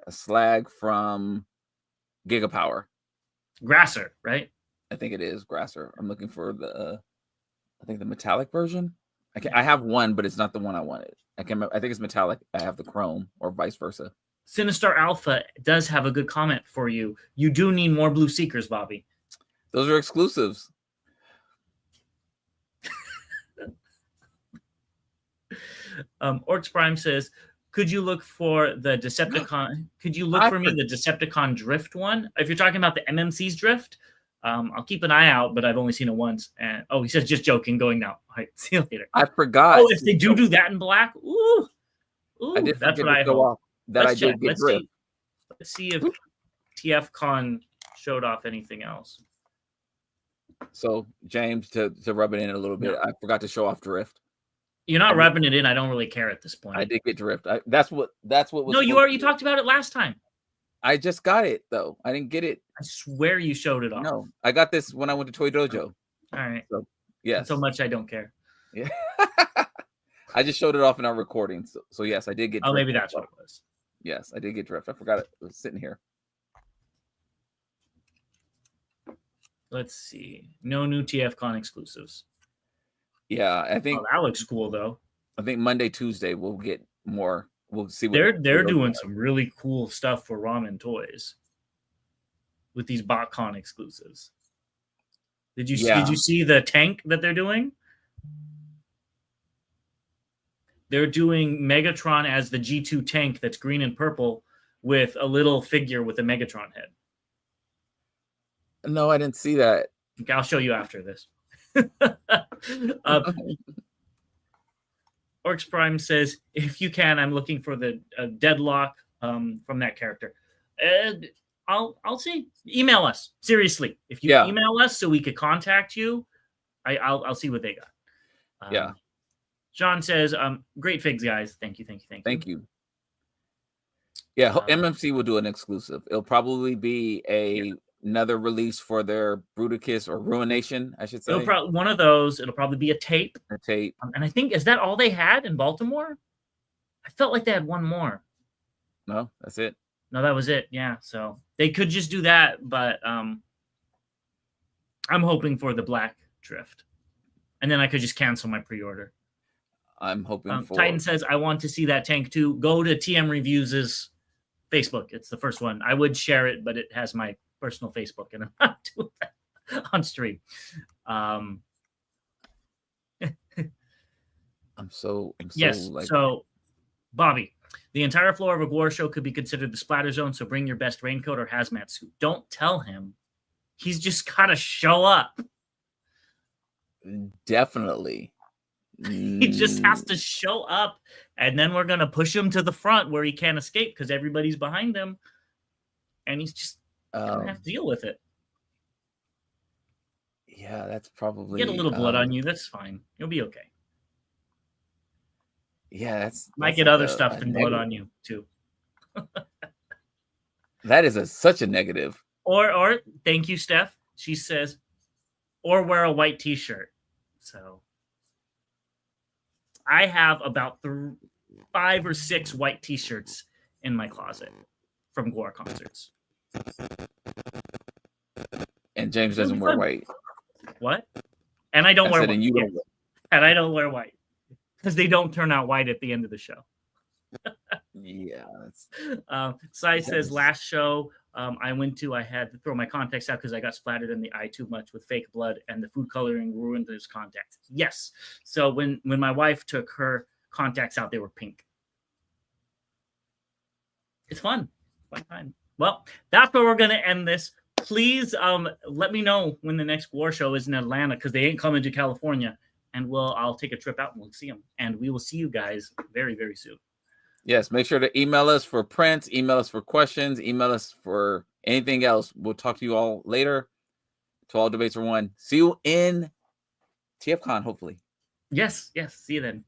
slag from Gigapower. Grasser, right? I think it is Grasser. I'm looking for the metallic version. I have one, but it's not the one I wanted. I think it's metallic. I have the chrome, or vice versa. Sinistar Alpha does have a good comment for you. You do need more Blue Seekers, Bobby. Those are exclusives. Orcs Prime says, could you look for the Decepticon? Could you look for me the Decepticon Drift one? If you're talking about the MMC's Drift, I'll keep an eye out, but I've only seen it once. And he says, just joking, going now. All right, see you later. I forgot. Oh, if they do that in black, ooh, I did that's what I hope. Let's check. Let's see if TFCon showed off anything else. So, James, to rub it in a little bit, I forgot to show off Drift. You're not rubbing it in. I don't really care at this point. I did get Drift. That's what was. No, you talked about it last time. I just got it though. I didn't get it. I swear you showed it off. No, I got this when I went to Toy Dojo. All right. So, yes. So much I don't care. Yeah. I just showed it off in our recording. So yes, I did get Drift. Oh, maybe that's what it was. Yes, I did get Drift. I forgot it was sitting here. Let's see. No new TFCon exclusives. Yeah, I think that looks cool though. I think Monday, Tuesday we'll get more. We'll see what they're doing some really cool stuff for Ramen Toys with these BotCon exclusives. Did you see the tank that they're doing? They're doing Megatron as the G2 tank that's green and purple with a little figure with a Megatron head. No, I didn't see that. Okay, I'll show you after this. Orcs Prime says, if you can, I'm looking for the Deadlock from that character. I'll see. Email us. Seriously. If you email us so we could contact you, I'll see what they got. John says, great figs, guys. Thank you. Thank you. Yeah, MMC will do an exclusive. It'll probably be a another release for their Bruticus or Ruination, I should say. It'll probably one of those. It'll probably be a tape. A tape. And I think, is that all they had in Baltimore? I felt like they had one more. No, that's it. No, that was it. Yeah, so they could just do that, but I'm hoping for the black drift, and then I could just cancel my pre-order. I'm hoping for. Titan says, I want to see that tank too. Go to TM Reviews' Facebook. It's the first one. I would share it, but it has my personal Facebook, and I'm not doing that on stream. I'm so yes. like... So, Bobby, the entire floor of a gore show could be considered the splatter zone. So bring your best raincoat or hazmat suit. Don't tell him. He's just gotta show up. Definitely. He just has to show up, and then we're gonna push him to the front where he can't escape because everybody's behind him, and he's just gonna have to deal with it. Yeah, that's probably... Get a little blood on you. That's fine. You'll be okay. Yeah, that's might get other stuff than blood on you too. That is such a negative. Or thank you, Steph. She says, or wear a white t-shirt. So I have about 5 or 6 white t-shirts in my closet from gore concerts. And James doesn't wear white. What? And I don't wear white. And I don't wear white because they don't turn out white at the end of the show. Yeah. Sai says, last show I went to, I had to throw my contacts out because I got splattered in the eye too much with fake blood, and the food coloring ruined those contacts. Yes. So when my wife took her contacts out, they were pink. It's fun. Fun time. Well, that's where we're going to end this. Please let me know when the next war show is in Atlanta, because they ain't coming to California, and I'll take a trip out and we'll see them. And we will see you guys very, very soon. Yes, make sure to email us for prints, email us for questions, email us for anything else. We'll talk to you all later. To All Debates Are One. See you in TFCon, hopefully. Yes. See you then.